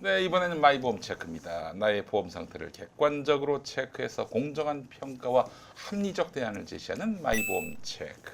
네, 이번에는 마이보험 체크입니다. 나의 보험 상태를 객관적으로 체크해서 공정한 평가와 합리적 대안을 제시하는 마이보험 체크.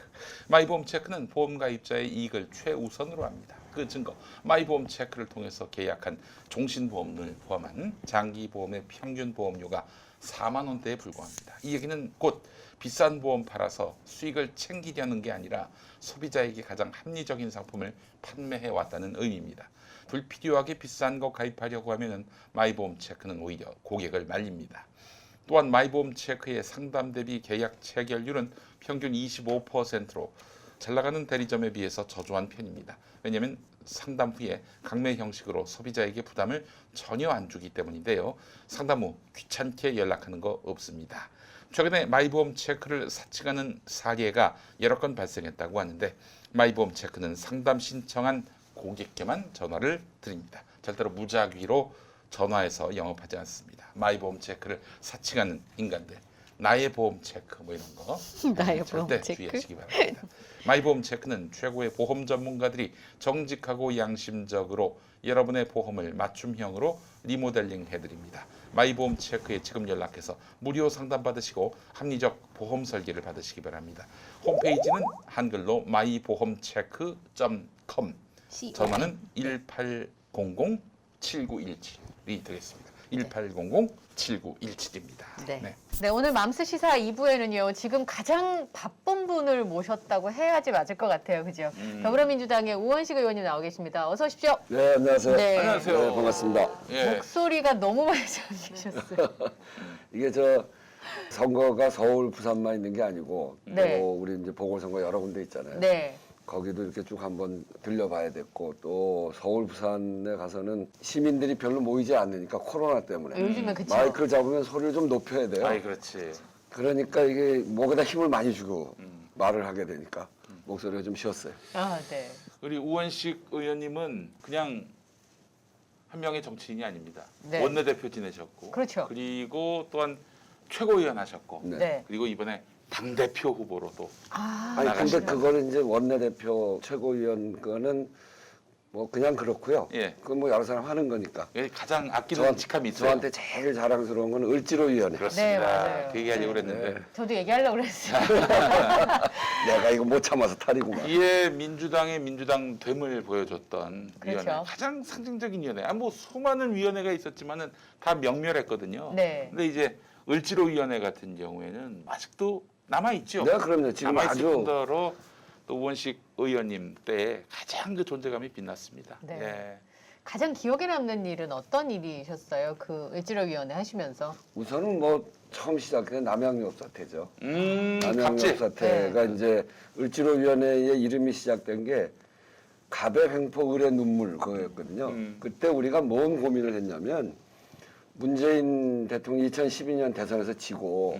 마이보험 체크는 보험 가입자의 이익을 최우선으로 합니다. 그 증거, 마이보험 체크를 통해서 계약한 종신보험을 포함한 장기보험의 평균 보험료가 4만 원대에 불과합니다. 이 얘기는 곧 비싼 보험 팔아서 수익을 챙기려는 게 아니라 소비자에게 가장 합리적인 상품을 판매해 왔다는 의미입니다. 불필요하게 비싼 거 가입하려고 하면 마이보험 체크는 오히려 고객을 말립니다. 또한 마이보험 체크의 상담 대비 계약 체결률은 평균 25%로 잘 나가는 대리점에 비해서 저조한 편입니다. 왜냐하면 상담 후에 강매 형식으로 소비자에게 부담을 전혀 안 주기 때문인데요. 상담 후 귀찮게 연락하는 거 없습니다. 최근에 마이보험 체크를 사칭하는 사례가 여러 건 발생했다고 하는데 마이보험 체크는 상담 신청한 고객께만 전화를 드립니다. 절대로 무작위로 전화해서 영업하지 않습니다. 마이보험 체크를 사칭하는 인간들, 나의 보험 체크 뭐 이런 거 나의 절대 보험 체크? 주의하시기 바랍니다. 마이보험 체크는 최고의 보험 전문가들이 정직하고 양심적으로 여러분의 보험을 맞춤형으로 리모델링 해드립니다. 마이보험 체크에 지금 연락해서 무료 상담 받으시고 합리적 보험 설계를 받으시기 바랍니다. 홈페이지는 한글로 my보험check.com, 전화는 1800-7917이 되겠습니다. 1800-7917입니다. 네. 네, 오늘 맘스 시사 2부에는요. 지금 가장 바쁜 분을 모셨다고 해야지 맞을 것 같아요. 그죠? 더불어민주당의 우원식 의원님 나오 계십니다. 어서 오십시오. 네, 안녕하세요. 네. 안녕하세요. 네, 반갑습니다. 예. 목소리가 너무 말씀하셨어요. 이게 저 선거가 서울, 부산만 있는 게 아니고 네. 또 우리 이제 보궐선거 여러 군데 있잖아요. 네. 거기도 이렇게 쭉 한번 들려봐야 됐고 또 서울, 부산에 가서는 시민들이 별로 모이지 않으니까 코로나 때문에 요즘에 그쵸. 마이크를 잡으면 소리를 좀 높여야 돼요. 아이 그렇지. 그러니까 이게 목에다 힘을 많이 주고 말을 하게 되니까 목소리가 좀 쉬었어요. 아, 네. 우리 우원식 의원님은 그냥 한 명의 정치인이 아닙니다. 네. 원내대표 지내셨고, 그렇죠. 그리고 또한 최고위원 하셨고, 네. 네. 그리고 이번에 당대표 후보로도 아, 아니 근데 나가시면. 그거는 이제 원내대표 최고위원 거는 뭐 그냥 그렇고요. 예. 그건 뭐 여러 사람 하는 거니까. 가장 아끼는 직함이 있어요. 저한테 제일 자랑스러운 건 을지로위원회. 그렇습니다. 네, 맞아요. 그 얘기하려고 네. 그랬는데 저도 얘기하려고 그랬어요. 내가 이거 못 참아서 탈이구만. 이에 민주당의 민주당 됨을 보여줬던 그렇죠. 위원회, 가장 상징적인 위원회. 뭐 수많은 위원회가 있었지만은 다 명멸했거든요. 네. 근데 이제 을지로위원회 같은 경우에는 아직도 남아 있죠. 네, 그럼요. 지금 남아 있을 아주 뿐더러 또 우원식 의원님 때 가장 그 존재감이 빛났습니다. 네. 예. 가장 기억에 남는 일은 어떤 일이셨어요? 그 을지로위원회 하시면서. 우선은 뭐 처음 시작된 남양유업 사태죠. 남양유업 갑질. 사태가 네. 이제 을지로위원회의 이름이 시작된 게 갑의 횡포 을의 눈물 그거였거든요. 그때 우리가 뭔 고민을 했냐면 문재인 대통령 2012년 대선에서 지고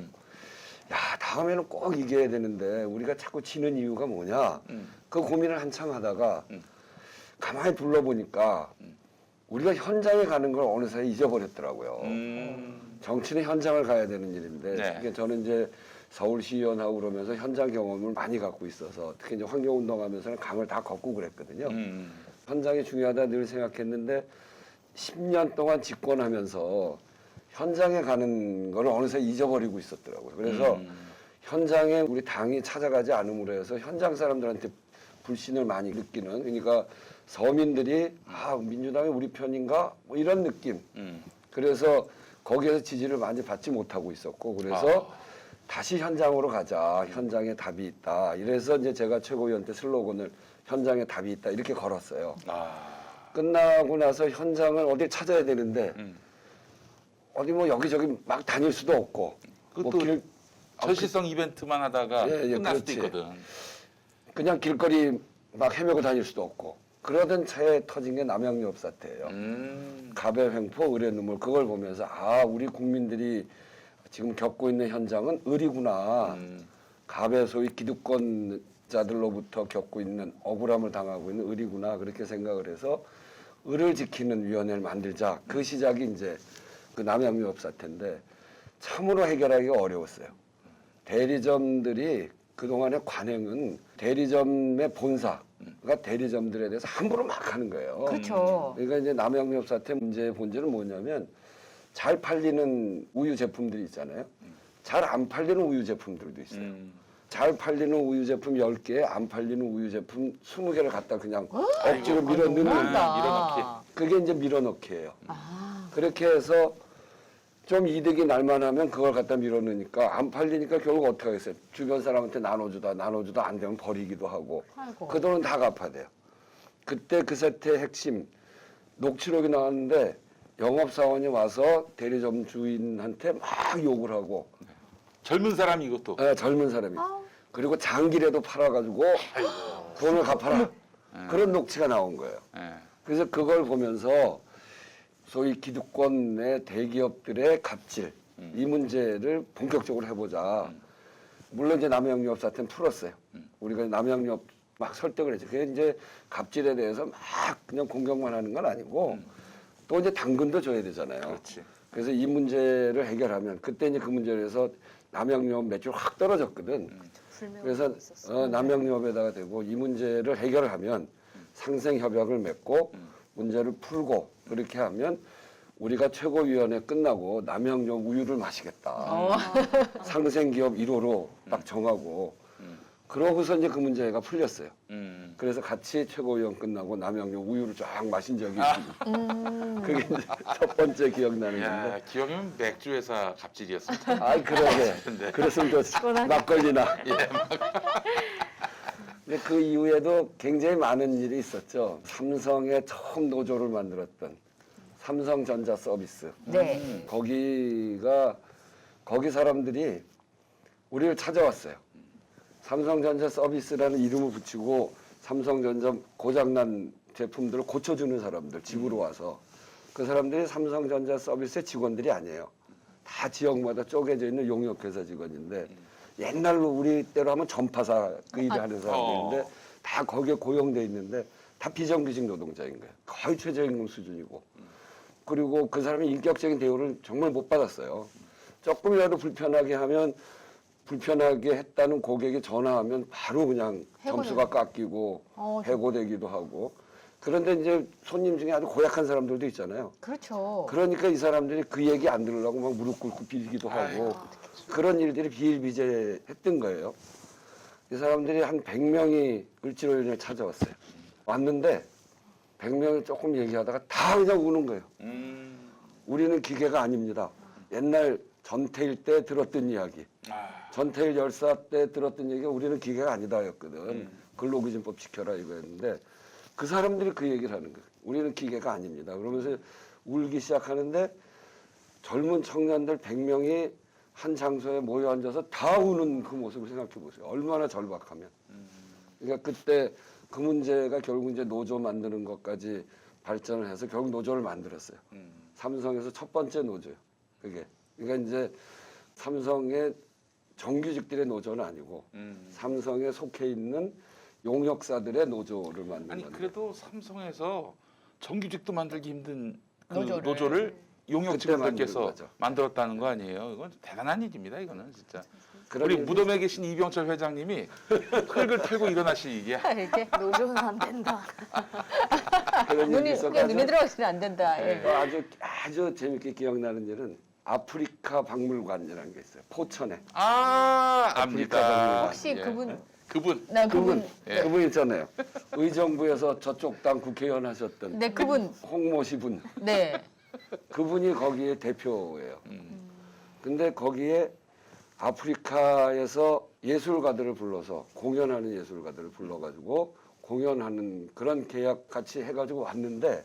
야 다음에는 꼭 이겨야 되는데 우리가 자꾸 지는 이유가 뭐냐 그 고민을 한참 하다가 가만히 둘러보니까 우리가 현장에 가는 걸 어느새 잊어버렸더라고요. 정치는 현장을 가야 되는 일인데 네. 이게 저는 이제 서울시의원하고 그러면서 현장 경험을 많이 갖고 있어서 특히 이제 환경운동하면서는 강을 다 걷고 그랬거든요. 현장이 중요하다 늘 생각했는데 10년 동안 집권하면서 현장에 가는 걸 어느새 잊어버리고 있었더라고요. 그래서 현장에 우리 당이 찾아가지 않음으로 해서 현장 사람들한테 불신을 많이 느끼는, 그러니까 서민들이 아 민주당이 우리 편인가 뭐 이런 느낌. 그래서 거기에서 지지를 많이 받지 못하고 있었고 그래서 다시 현장으로 가자. 현장에 답이 있다. 이래서 이제 제가 최고위원 때 슬로건을 현장에 답이 있다 이렇게 걸었어요. 끝나고 나서 현장을 어디 찾아야 되는데 어디 뭐 여기저기 막 다닐 수도 없고 그것도 뭐 길, 전시성 이벤트만 하다가 예, 예, 끝날 수도 그렇지. 있거든. 그냥 길거리 막 헤매고 다닐 수도 없고 그러던 차에 터진 게 남양유업 사태예요. 갑의 횡포 을의 눈물 그걸 보면서 아 우리 국민들이 지금 겪고 있는 현장은 을이구나. 갑의 소위 기득권자들로부터 겪고 있는 억울함을 당하고 있는 을이구나 그렇게 생각을 해서 을을 지키는 위원회를 만들자. 그 시작이 이제 그 남양유업 사태인데 참으로 해결하기가 어려웠어요. 대리점들이 그동안의 관행은 대리점의 본사가 대리점들에 대해서 함부로 막 하는 거예요. 그렇죠. 그러니까 이제 남양유업 사태 문제의 본질은 뭐냐면 잘 팔리는 우유 제품들이 있잖아요. 잘 안 팔리는 우유 제품들도 있어요. 잘 팔리는 우유 제품 10개, 안 팔리는 우유 제품 20개를 갖다 그냥 억지로 밀어 넣는 너무하다. 그게 이제 밀어넣기예요. 아, 그렇게 해서 좀 이득이 날만하면 그걸 갖다 밀어넣으니까 안 팔리니까 결국 어떻게 하겠어요? 주변 사람한테 나눠주다 안 되면 버리기도 하고 아이고. 그 돈은 다 갚아야 돼요. 그때 그 사태의 핵심 녹취록이 나왔는데 영업사원이 와서 대리점 주인한테 막 욕을 하고 젊은 사람이 이것도. 젊은 사람이 그리고 장기라도 팔아가지고 돈을 갚아라 그런 녹취가 나온 거예요. 예. 그래서 그걸 보면서 소위 기득권의 대기업들의 갑질 이 문제를 본격적으로 해보자. 물론 이제 남양유업 사태는 풀었어요. 우리가 남양유업 막 설득을 했죠. 그게 이제 갑질에 대해서 막 그냥 공격만 하는 건 아니고 또 이제 당근도 줘야 되잖아요. 그렇지. 그래서 이 문제를 해결하면 그때 이제 그 문제를 해서 남양유업 매출 확 떨어졌거든. 그래서 남양유업에다가 대고 이 문제를 해결하면 상생협약을 맺고 문제를 풀고 그렇게 하면 우리가 최고위원회 끝나고 남양유업 우유를 마시겠다. 상생기업 1호로 딱 정하고 그러고서 이제 그 문제가 풀렸어요. 그래서 같이 최고위원 끝나고 남양유업 우유를 쫙 마신 적이 있습니다. 그게 이제 첫 번째 기억나는 야, 건데. 기억이면 맥주 회사 갑질이었습니다. 아이 그러게. 그랬으면 또 막걸리나. 근데 그 이후에도 굉장히 많은 일이 있었죠. 삼성의 처음 노조를 만들었던 삼성전자 서비스. 네. 거기 사람들이 우리를 찾아왔어요. 삼성전자 서비스라는 이름을 붙이고 삼성전자 고장난 제품들을 고쳐주는 사람들 집으로 와서 그 사람들이 삼성전자 서비스의 직원들이 아니에요. 다 지역마다 쪼개져 있는 용역회사 직원인데 옛날로 우리 때로 하면 전파사 그 일을 하는 사람들인데 다 거기에 고용돼 있는데 다 비정규직 노동자인 거예요. 거의 최저임금 수준이고. 그리고 그 사람이 인격적인 대우를 정말 못 받았어요. 조금이라도 불편하게 했다는 고객이 전화하면 바로 그냥 점수가 깎이고 해고되기도 하고. 그런데 이제 손님 중에 아주 고약한 사람들도 있잖아요. 그렇죠. 그러니까 이 사람들이 그 얘기 안 들으려고 막 무릎 꿇고 빌기도 하고 그런 일들이 비일비재했던 거예요. 이 사람들이 한 100명이 을지로연을 찾아왔어요. 왔는데 100명이 조금 얘기하다가 다 그냥 우는 거예요. 우리는 기계가 아닙니다. 옛날 전태일 때 들었던 이야기. 전태일 열사 때 들었던 얘기가 우리는 기계가 아니다였거든. 근로기준법 지켜라 이거였는데 그 사람들이 그 얘기를 하는 거예요. 우리는 기계가 아닙니다. 그러면서 울기 시작하는데 젊은 청년들 100명이 한 장소에 모여 앉아서 다 우는 그 모습을 생각해 보세요. 얼마나 절박하면. 그러니까 그때 그 문제가 결국 이제 노조 만드는 것까지 발전을 해서 결국 노조를 만들었어요. 삼성에서 첫 번째 노조예요. 그게. 그러니까 이제 삼성의 정규직들의 노조는 아니고 삼성에 속해 있는 용역사들의 노조를 만든 아니 건데. 그래도 삼성에서 정규직도 만들기 힘든 그 노조를. 노조를 용역 그때 만든 직원들께서 거죠. 만들었다는 거 아니에요? 이건 대단한 일입니다. 이거는 진짜. 그런 우리 일이 무덤에 계신 이병철 회장님이 흙을 털고 일어나시기에 이렇게 노조는 안 된다. 그런 일이 눈에 있었가지고 들어가시면 안 된다. 예. 아주 재밌게 기억나는 일은 아프리카 박물관이라는 게 있어요. 포천에. 압니다. 박물관. 혹시 예. 그분 그분 나 그분 예. 그분 있잖아요. 의정부에서 저쪽 당 국회의원 하셨던 네 그분 홍모시 분. 네. 그분이 거기에 대표예요. 근데 거기에 아프리카에서 예술가들을 불러서 공연하는 예술가들을 불러가지고 공연하는 그런 계약 같이 해가지고 왔는데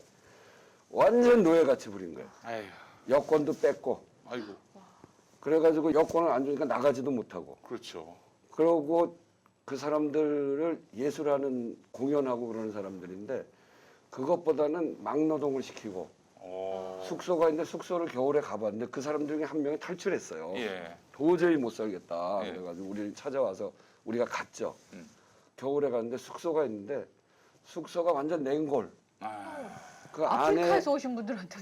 완전 노예같이 부린 거예요. 아휴, 여권도 뺐고 아이고, 그래가지고 여권을 안 주니까 나가지도 못하고 그렇죠. 그러고 그 사람들을 예술하는 공연하고 그러는 사람들인데 그것보다는 막노동을 시키고 숙소가 있는데 숙소를 겨울에 가봤는데 그 사람들 중에 한 명이 탈출했어요. 예. 도저히 못 살겠다. 예. 그래가지고 우리를 찾아와서 우리가 갔죠. 겨울에 갔는데 숙소가 있는데 숙소가 완전 냉골. 그 안에 아프리카에서 오신 분들한테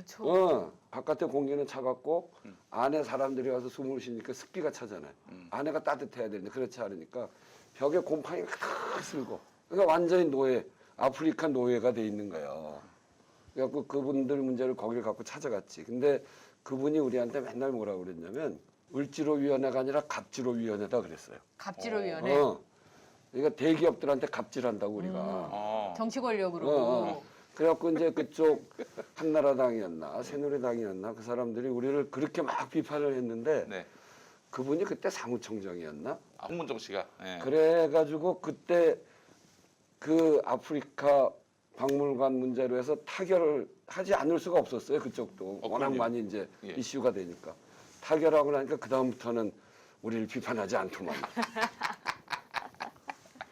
바깥에 공기는 차갑고 안에 사람들이 와서 숨을 쉬니까 습기가 차잖아요. 안에가 따뜻해야 되는데 그렇지 않으니까 벽에 곰팡이가 막 쓸고. 그러니까 완전히 노예, 아프리카 노예가 돼 있는 거예요. 그래갖고 그분들 문제를 거기를 갖고 찾아갔지. 근데 그분이 우리한테 맨날 뭐라고 그랬냐면 을지로위원회가 아니라 갑지로위원회다 그랬어요. 갑질위원회 그러니까 대기업들한테 갑질한다고 우리가. 정치 권력으로. 그래갖고 이제 그쪽 한나라당이었나 새누리당이었나 그 사람들이 우리를 그렇게 막 비판을 했는데 네. 그분이 그때 사무총장이었나? 홍문종 씨가. 네. 그래가지고 그때 그 아프리카 박물관 문제로 해서 타결을 하지 않을 수가 없었어요. 그쪽도 워낙 그럼요. 많이 이제 예. 이슈가 되니까 타결하고 나니까 그 다음부터는 우리를 비판하지 않더만.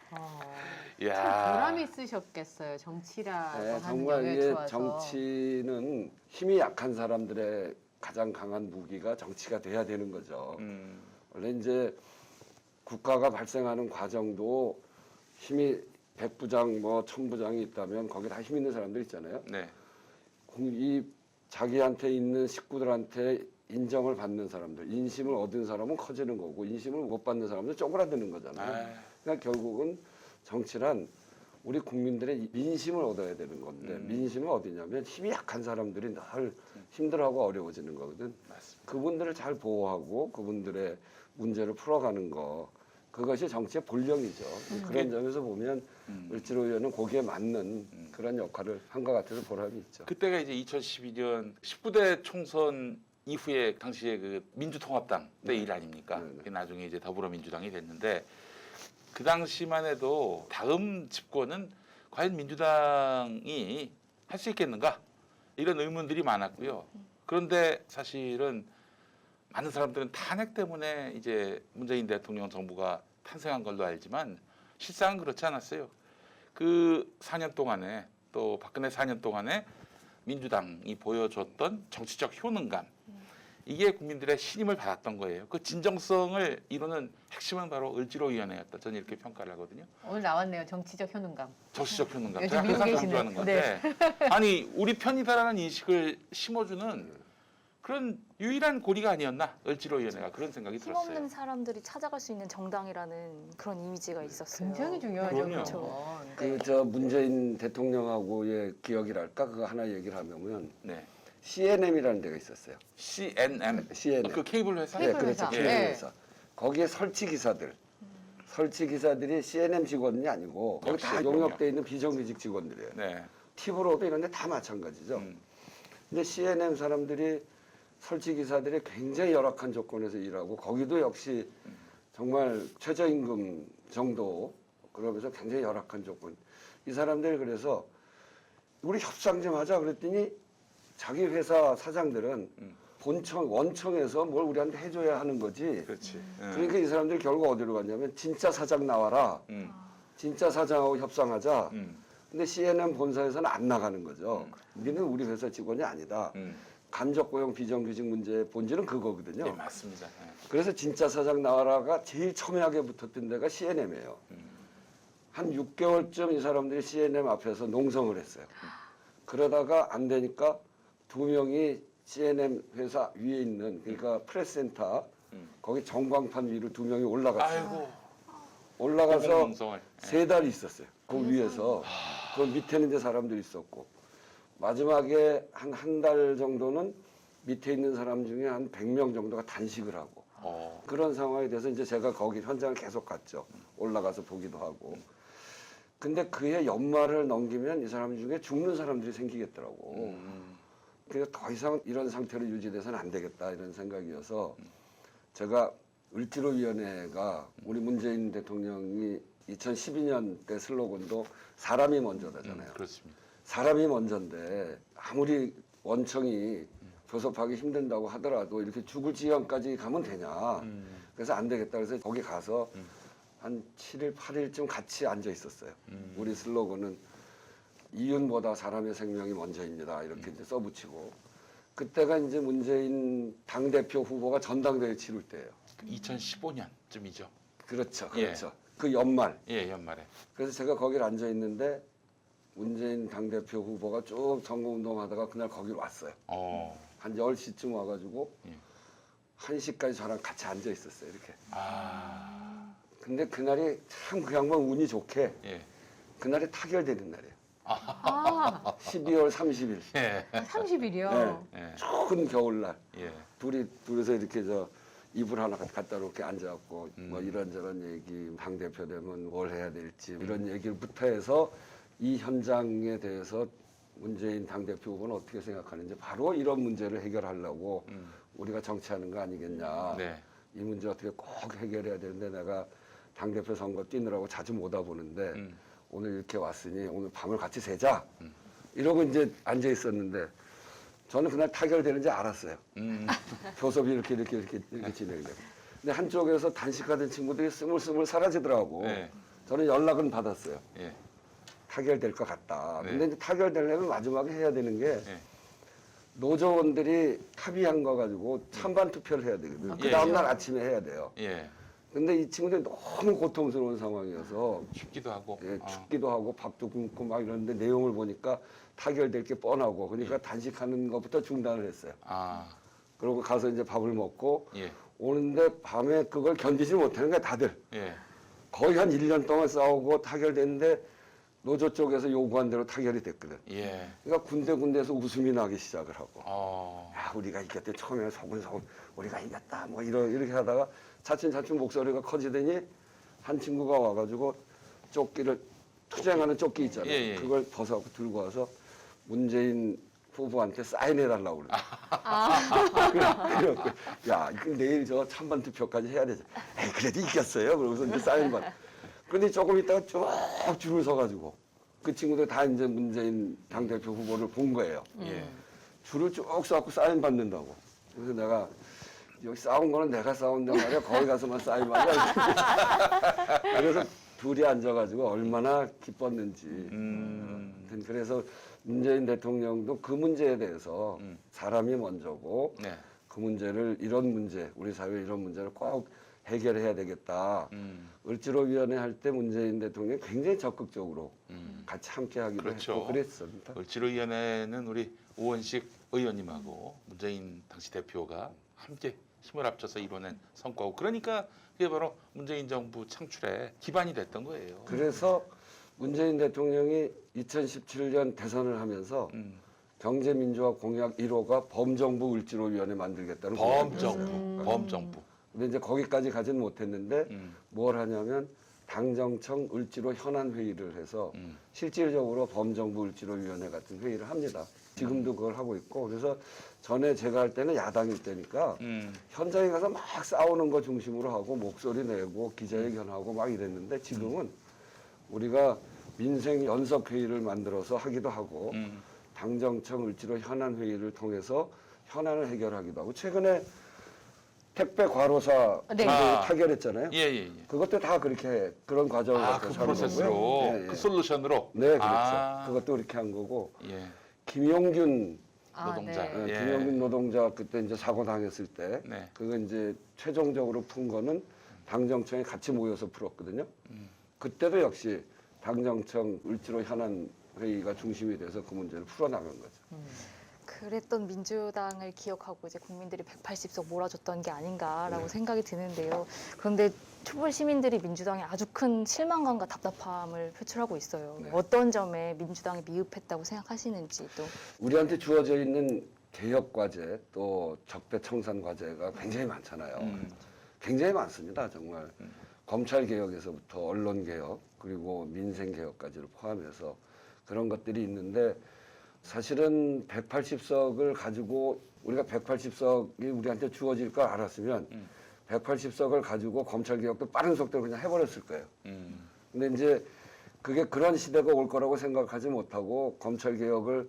참 야. 보람 있으셨겠어요. 정치라고 네, 하는 정말 영역에 이게 들어와서. 정치는 힘이 약한 사람들의 가장 강한 무기가 정치가 돼야 되는 거죠. 원래 이제 국가가 발생하는 과정도 힘이 100부장 뭐 1000부장이 있다면 거기 다 힘 있는 사람들 있잖아요. 네. 이 자기한테 있는 식구들한테 인정을 받는 사람들, 인심을 얻은 사람은 커지는 거고 인심을 못 받는 사람은 쪼그라드는 거잖아요. 그러니까 결국은 정치란 우리 국민들의 민심을 얻어야 되는 건데 민심은 어디냐면 힘이 약한 사람들이 늘 힘들어하고 어려워지는 거거든. 맞습니다. 그분들을 잘 보호하고 그분들의 문제를 풀어가는 거 그것이 정치의 본령이죠. 그런 점에서 보면 을지로위원은 거기에 맞는 그런 역할을 한 것 같아서 보람이 있죠. 그때가 이제 2012년 19대 총선 이후에 당시에 그 민주통합당 때 일 아닙니까? 네. 나중에 이제 더불어민주당이 됐는데 그 당시만 해도 다음 집권은 과연 민주당이 할 수 있겠는가? 이런 의문들이 많았고요. 그런데 사실은 많은 사람들은 탄핵 때문에 이제 문재인 대통령 정부가 탄생한 걸로 알지만 실상은 그렇지 않았어요. 그 4년 동안에 또 박근혜 4년 동안에 민주당이 보여줬던 정치적 효능감 이게 국민들의 신임을 받았던 거예요. 그 진정성을 이루는 핵심은 바로 을지로위원회였다. 저는 이렇게 평가를 하거든요. 오늘 나왔네요. 정치적 효능감. 정치적 효능감. 요즘 제가 항상 미국에 강조하는 계시네. 건데 아니 우리 편이다라는 인식을 심어주는 그런 유일한 고리가 아니었나 을지로위원회가 그런 생각이 들었어요. 힘없는 사람들이 찾아갈 수 있는 정당이라는 그런 이미지가 있었어요. 굉장히 중요하죠. 그럼요. 그렇죠. 그 저 문재인 대통령하고의 기억이랄까 그거 하나 얘기를 하면 네. CNM이라는 데가 있었어요. CNN. CNN. 그 케이블 회사? 케이블 그렇죠. 회사. 케이블 네. 회사. 거기에 설치 기사들이 CNN 직원이 아니고 거기 다 역시 용역돼 있는 비정규직 직원들이에요. 네. 팁으로도 이런데 다 마찬가지죠. 근데 CNN 사람들이 설치 기사들이 굉장히 열악한 조건에서 일하고 거기도 역시 정말 최저임금 정도 그러면서 굉장히 열악한 조건. 이 사람들이 그래서 우리 협상 좀 하자 그랬더니 자기 회사 사장들은 원청에서 뭘 우리한테 해줘야 하는 거지. 그렇지. 그러니까 이 사람들이 결국 어디로 갔냐면 진짜 사장 나와라. 진짜 사장하고 협상하자. 근데 CNN 본사에서는 안 나가는 거죠. 니는 우리 회사 직원이 아니다. 간접 고용 비정규직 문제의 본질은 그거거든요. 네, 맞습니다. 네. 그래서 진짜 사장 나와라가 제일 첨예하게 붙었던 데가 CNM이에요. 한 6개월쯤 이 사람들이 CNN 앞에서 농성을 했어요. 그러다가 안 되니까 두 명이 CNN 회사 위에 있는 그러니까 프레스센터 거기 전광판 위로 두 명이 올라갔어요. 아이고. 올라가서 공공농성을. 3달 있었어요. 그 위에서 그 밑에는 이제 사람들이 있었고 마지막에 한 달 정도는 밑에 있는 사람 중에 한 100명 정도가 단식을 하고 그런 상황에 대해서 이제 제가 거기 현장을 계속 갔죠. 올라가서 보기도 하고. 근데 그해 연말을 넘기면 이 사람 중에 죽는 사람들이 생기겠더라고. 그래서 더 이상 이런 상태로 유지돼서는 안 되겠다 이런 생각이어서 제가 을지로위원회가 우리 문재인 대통령이 2012년 때 슬로건도 사람이 먼저다잖아요. 그렇습니다. 사람이 먼저인데 아무리 원청이 교섭하기 힘든다고 하더라도 이렇게 죽을 지경까지 가면 되냐. 그래서 안 되겠다. 그래서 거기 가서 한 7일, 8일쯤 같이 앉아 있었어요. 우리 슬로건은 이윤보다 사람의 생명이 먼저입니다. 이렇게 이제 써붙이고. 그때가 이제 문재인 당대표 후보가 전당대회 치를 때예요. 2015년쯤이죠. 그렇죠. 예. 그렇죠. 그 연말. 예, 연말에. 그래서 제가 거기를 앉아 있는데 문재인 당대표 후보가 쭉 선거운동하다가 그날 거기로 왔어요. 한 10시쯤 와가지고 예. 1시까지 저랑 같이 앉아 있었어요. 이렇게. 근데 그날이 참 그 양반 운이 좋게 예. 그날이 타결되는 날이에요. 아, 12월 30일. 예. 30일이요. 예. 추운 겨울날. 예. 둘이서 이렇게 이불 하나 갖다 이렇게 앉아갖고 뭐 이런저런 얘기, 당 대표 되면 뭘 해야 될지 이런 얘기부터 해서 이 현장에 대해서 문재인 당 대표 후보는 어떻게 생각하는지 바로 이런 문제를 해결하려고 우리가 정치하는 거 아니겠냐. 네. 이 문제 어떻게 꼭 해결해야 되는데 내가 당 대표 선거 뛰느라고 자주 못 와보는데 오늘 이렇게 왔으니 오늘 밤을 같이 새자. 이러고 이제 앉아 있었는데. 저는 그날 타결되는지 알았어요. 교섭이 이렇게 진행돼요. 근데 한쪽에서 단식하던 친구들이 스물스물 사라지더라고. 네. 저는 연락은 받았어요. 예. 타결될 것 같다. 네. 근데 이제 타결되려면 마지막에 해야 되는 게 네. 노조원들이 합의한 거 가지고 찬반 투표를 해야 되거든. 그 다음날 아침에 해야 돼요. 예. 근데 이 친구들이 너무 고통스러운 상황이어서 춥기도 하고. 예, 춥기도 하고 밥도 굶고 막 이러는데 내용을 보니까 타결될 게 뻔하고 그러니까 단식하는 것부터 중단을 했어요. 아. 그러고 가서 이제 밥을 먹고 예. 오는데 밤에 그걸 견디지 못하는 거야 다들. 예. 거의 한 1년 동안 싸우고 타결됐는데 노조 쪽에서 요구한 대로 타결이 됐거든. 예. 그러니까 군데군데에서 웃음이 나기 시작을 하고 어. 야 우리가 이겼대. 처음에 소근소근 우리가 이겼다 뭐 이렇게 하다가 차츰차츰 목소리가 커지더니 한 친구가 와가지고 조끼를 투쟁하는 조끼 있잖아요. 예, 예. 그걸 벗어갖고 들고 와서 문재인 후보한테 사인해달라고 그래. 그래갖고 야 이거 내일 저 찬반 투표까지 해야 되죠. 에이 그래도 이겼어요. 그러고서 이제 사인 받. 근데 조금 있다가 쭉 줄을 서가지고 그 친구들 다 이제 문재인 당대표 후보를 본 거예요. 예. 줄을 쭉 서갖고 사인 받는다고. 그래서 내가 여기 싸운 거는 내가 싸운단 말이야. 거기 가서만 사인 받아. 그래서 둘이 앉아가지고 얼마나 기뻤는지. 아무튼 그래서 문재인 대통령도 그 문제에 대해서 사람이 먼저고 네. 그 문제를 이런 문제, 우리 사회 이런 문제를 꼭 해결해야 되겠다. 을지로위원회 할 때 문재인 대통령이 굉장히 적극적으로 같이 함께하기도 그렇죠. 했고 그랬습니다. 을지로위원회는 우리 우원식 의원님하고 문재인 당시 대표가 함께 힘을 합쳐서 이뤄낸 성과고 그러니까 그게 바로 문재인 정부 창출에 기반이 됐던 거예요. 그래서 문재인 대통령이 2017년 대선을 하면서 경제민주화 공약 1호가 범정부 을지로위원회 만들겠다는 범정부, 범정부. 근데 이제 거기까지 가지는 못했는데 뭘 하냐면 당정청 을지로 현안 회의를 해서 실질적으로 범정부 을지로위원회 같은 회의를 합니다. 지금도 그걸 하고 있고 그래서 전에 제가 할 때는 야당일 때니까 현장에 가서 막 싸우는 거 중심으로 하고 목소리 내고 기자회견하고 막 이랬는데 지금은 우리가 민생 연석 회의를 만들어서 하기도 하고 당정청 을지로 현안 회의를 통해서 현안을 해결하기도 하고 최근에 택배 과로사 네. 타결했잖아요. 예, 예, 예. 그것도 다 그렇게 그런 과정을 아, 거쳐서 그 하는 프로세스로, 거고요. 예, 예. 그 솔루션으로. 네, 그렇죠. 아. 그것도 그렇게 한 거고 예. 김용균 노동자. 네. 예. 김용균 노동자 그때 이제 사고 당했을 때 네. 그거 이제 최종적으로 푼 거는 당정청에 같이 모여서 풀었거든요. 그때도 역시 당정청 을지로 현안 회의가 중심이 돼서 그 문제를 풀어나간 거죠. 그랬던 민주당을 기억하고 이제 국민들이 180석 몰아줬던 게 아닌가라고 생각이 드는데요. 그런데 촛불 시민들이 민주당에 아주 큰 실망감과 답답함을 표출하고 있어요. 네. 어떤 점에 민주당이 미흡했다고 생각하시는지 또. 우리한테 주어져 있는 개혁 과제 또 적폐 청산 과제가 굉장히 많잖아요. 굉장히 많습니다. 정말 검찰 개혁에서부터 언론 개혁 그리고 민생 개혁까지를 포함해서 그런 것들이 있는데 사실은 180석을 가지고 우리가 180석이 우리한테 주어질 걸 알았으면 180석을 가지고 검찰 개혁도 빠른 속도로 그냥 해버렸을 거예요. 근데 이제 그게 그런 시대가 올 거라고 생각하지 못하고 검찰 개혁을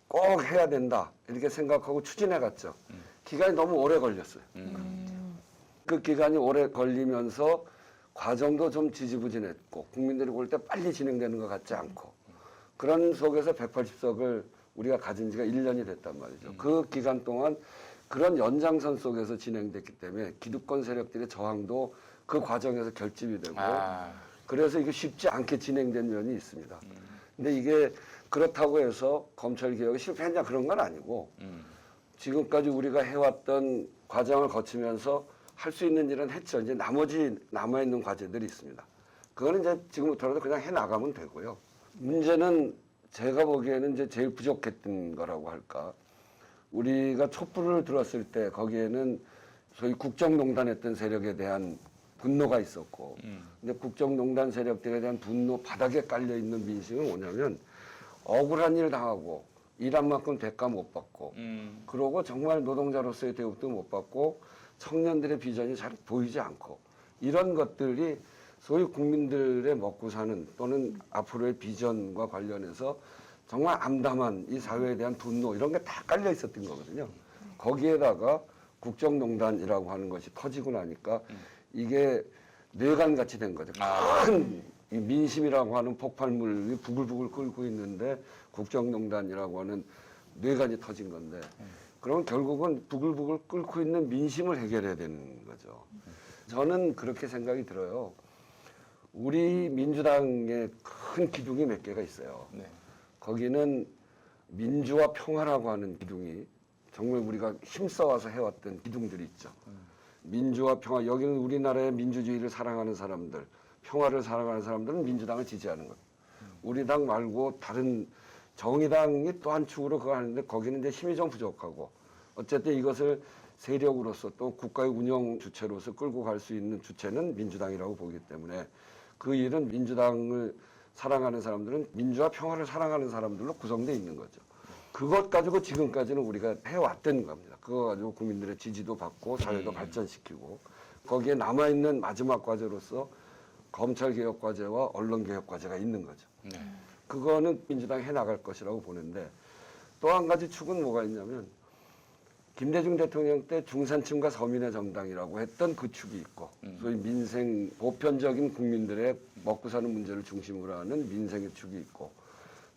꼭 해야 된다 이렇게 생각하고 추진해 갔죠. 기간이 너무 오래 걸렸어요. 그 기간이 오래 걸리면서 과정도 좀 지지부진했고 국민들이 볼 때 빨리 진행되는 것 같지 않고 그런 속에서 180석을 우리가 가진 지가 1년이 됐단 말이죠. 그 기간 동안 그런 연장선 속에서 진행됐기 때문에 기득권 세력들의 저항도 그 과정에서 결집이 되고 그래서 이게 쉽지 않게 진행된 면이 있습니다. 근데 이게 그렇다고 해서 검찰 개혁이 실패했냐 그런 건 아니고 지금까지 우리가 해왔던 과정을 거치면서 할 수 있는 일은 했죠. 이제 나머지 남아 있는 과제들이 있습니다. 그거는 이제 지금부터라도 그냥 해 나가면 되고요. 문제는 제가 보기에는 이제 제일 부족했던 거라고 할까. 우리가 촛불을 들었을 때 거기에는 소위 국정농단 했던 세력에 대한 분노가 있었고, 근데 국정농단 세력들에 대한 분노 바닥에 깔려 있는 민심은 뭐냐면 억울한 일 당하고 일한 만큼 대가 못 받고, 그러고 정말 노동자로서의 대우도 못 받고 청년들의 비전이 잘 보이지 않고 이런 것들이 소위 국민들의 먹고 사는 또는 앞으로의 비전과 관련해서 정말 암담한 이 사회에 대한 분노 이런 게 다 깔려 있었던 거거든요. 거기에다가 국정농단이라고 하는 것이 터지고 나니까 이게 뇌관같이 된 거죠. 큰 이 민심이라고 하는 폭발물이 부글부글 끓고 있는데 국정농단이라고 하는 뇌관이 터진 건데 그러면 결국은 부글부글 끓고 있는 민심을 해결해야 되는 거죠. 저는 그렇게 생각이 들어요. 우리 민주당의 큰 기둥이 몇 개가 있어요. 네. 거기는 민주와 평화라고 하는 기둥이 정말 우리가 힘써와서 해왔던 기둥들이 있죠. 민주와 평화, 여기는 우리나라의 민주주의를 사랑하는 사람들, 평화를 사랑하는 사람들은 민주당을 지지하는 것. 우리 당 말고 다른 정의당이 또 한 축으로 그거 하는데 거기는 이제 힘이 좀 부족하고 어쨌든 이것을 세력으로서 또 국가의 운영 주체로서 끌고 갈 수 있는 주체는 민주당이라고 보기 때문에 그 일은 민주당을 사랑하는 사람들은 민주와 평화를 사랑하는 사람들로 구성되어 있는 거죠. 그것 가지고 지금까지는 우리가 해왔던 겁니다. 그거 가지고 국민들의 지지도 받고 사회도 발전시키고 거기에 남아있는 마지막 과제로서 검찰개혁과제와 언론개혁과제가 있는 거죠. 네. 그거는 민주당이 해나갈 것이라고 보는데 또 한 가지 축은 뭐가 있냐면 김대중 대통령 때 중산층과 서민의 정당이라고 했던 그 축이 있고 소위 민생 보편적인 국민들의 먹고 사는 문제를 중심으로 하는 민생의 축이 있고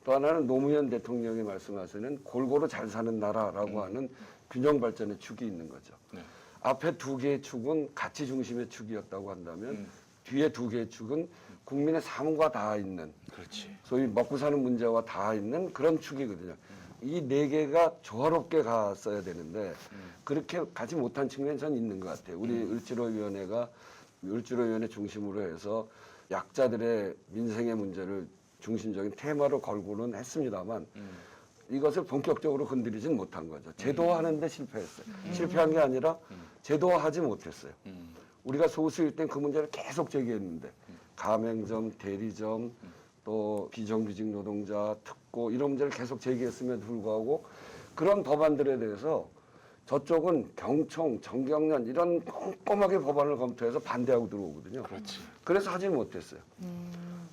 또 하나는 노무현 대통령이 말씀하시는 골고루 잘 사는 나라라고 하는 균형 발전의 축이 있는 거죠. 네. 앞에 두 개의 축은 가치 중심의 축이었다고 한다면 뒤에 두 개의 축은 국민의 삶과 닿아 있는 그렇지. 소위 먹고 사는 문제와 닿아 있는 그런 축이거든요. 이 네 개가 조화롭게 갔어야 되는데 그렇게 가지 못한 측면이 전 있는 것 같아요. 우리 을지로위원회 중심으로 해서 약자들의 민생의 문제를 중심적인 테마로 걸고는 했습니다만 이것을 본격적으로 건드리진 못한 거죠. 제도화하는데 실패했어요. 실패한 게 아니라 제도화하지 못했어요. 우리가 소수일 땐 그 문제를 계속 제기했는데 가맹점, 대리점, 또 비정규직 노동자, 특고 이런 문제를 계속 제기했음에도 불구하고 그런 법안들에 대해서 저쪽은 경총, 정경련 이런 꼼꼼하게 법안을 검토해서 반대하고 들어오거든요. 그렇지. 그래서 하질 못했어요.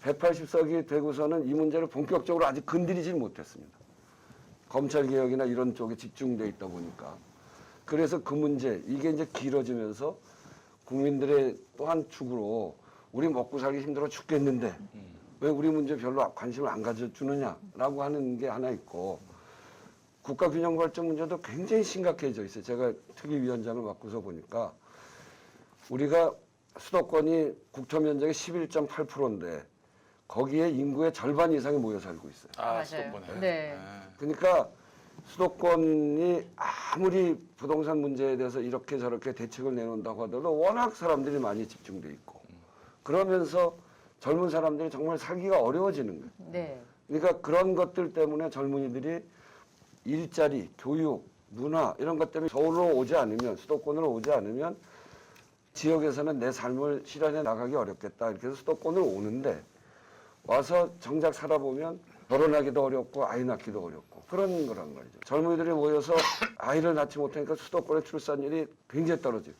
180석이 되고서는 이 문제를 본격적으로 아직 건드리질 못했습니다. 검찰개혁이나 이런 쪽에 집중돼 있다 보니까. 그래서 그 문제, 이게 이제 길어지면서 국민들의 또 한 축으로 우리 먹고 살기 힘들어 죽겠는데 왜 우리 문제 별로 관심을 안 가져주느냐라고 하는 게 하나 있고 국가균형발전 문제도 굉장히 심각해져 있어요. 제가 특위위원장을 맡고서 보니까 우리가 수도권이 국토 면적의 11.8%인데 거기에 인구의 절반 이상이 모여 살고 있어요. 아, 맞아요. 수도권에. 네. 그러니까 수도권이 아무리 부동산 문제에 대해서 이렇게 저렇게 대책을 내놓는다고 하더라도 워낙 사람들이 많이 집중돼 있고 그러면서 젊은 사람들이 정말 살기가 어려워지는 거예요. 네. 그러니까 그런 것들 때문에 젊은이들이 일자리, 교육, 문화 이런 것 때문에 서울로 오지 않으면 수도권으로 오지 않으면 지역에서는 내 삶을 실현해 나가기 어렵겠다 이렇게 해서 수도권으로 오는데 와서 정작 살아보면 결혼하기도 어렵고 아이 낳기도 어렵고 그런 거란 말이죠. 젊은이들이 모여서 아이를 낳지 못하니까 수도권의 출산율이 굉장히 떨어져요.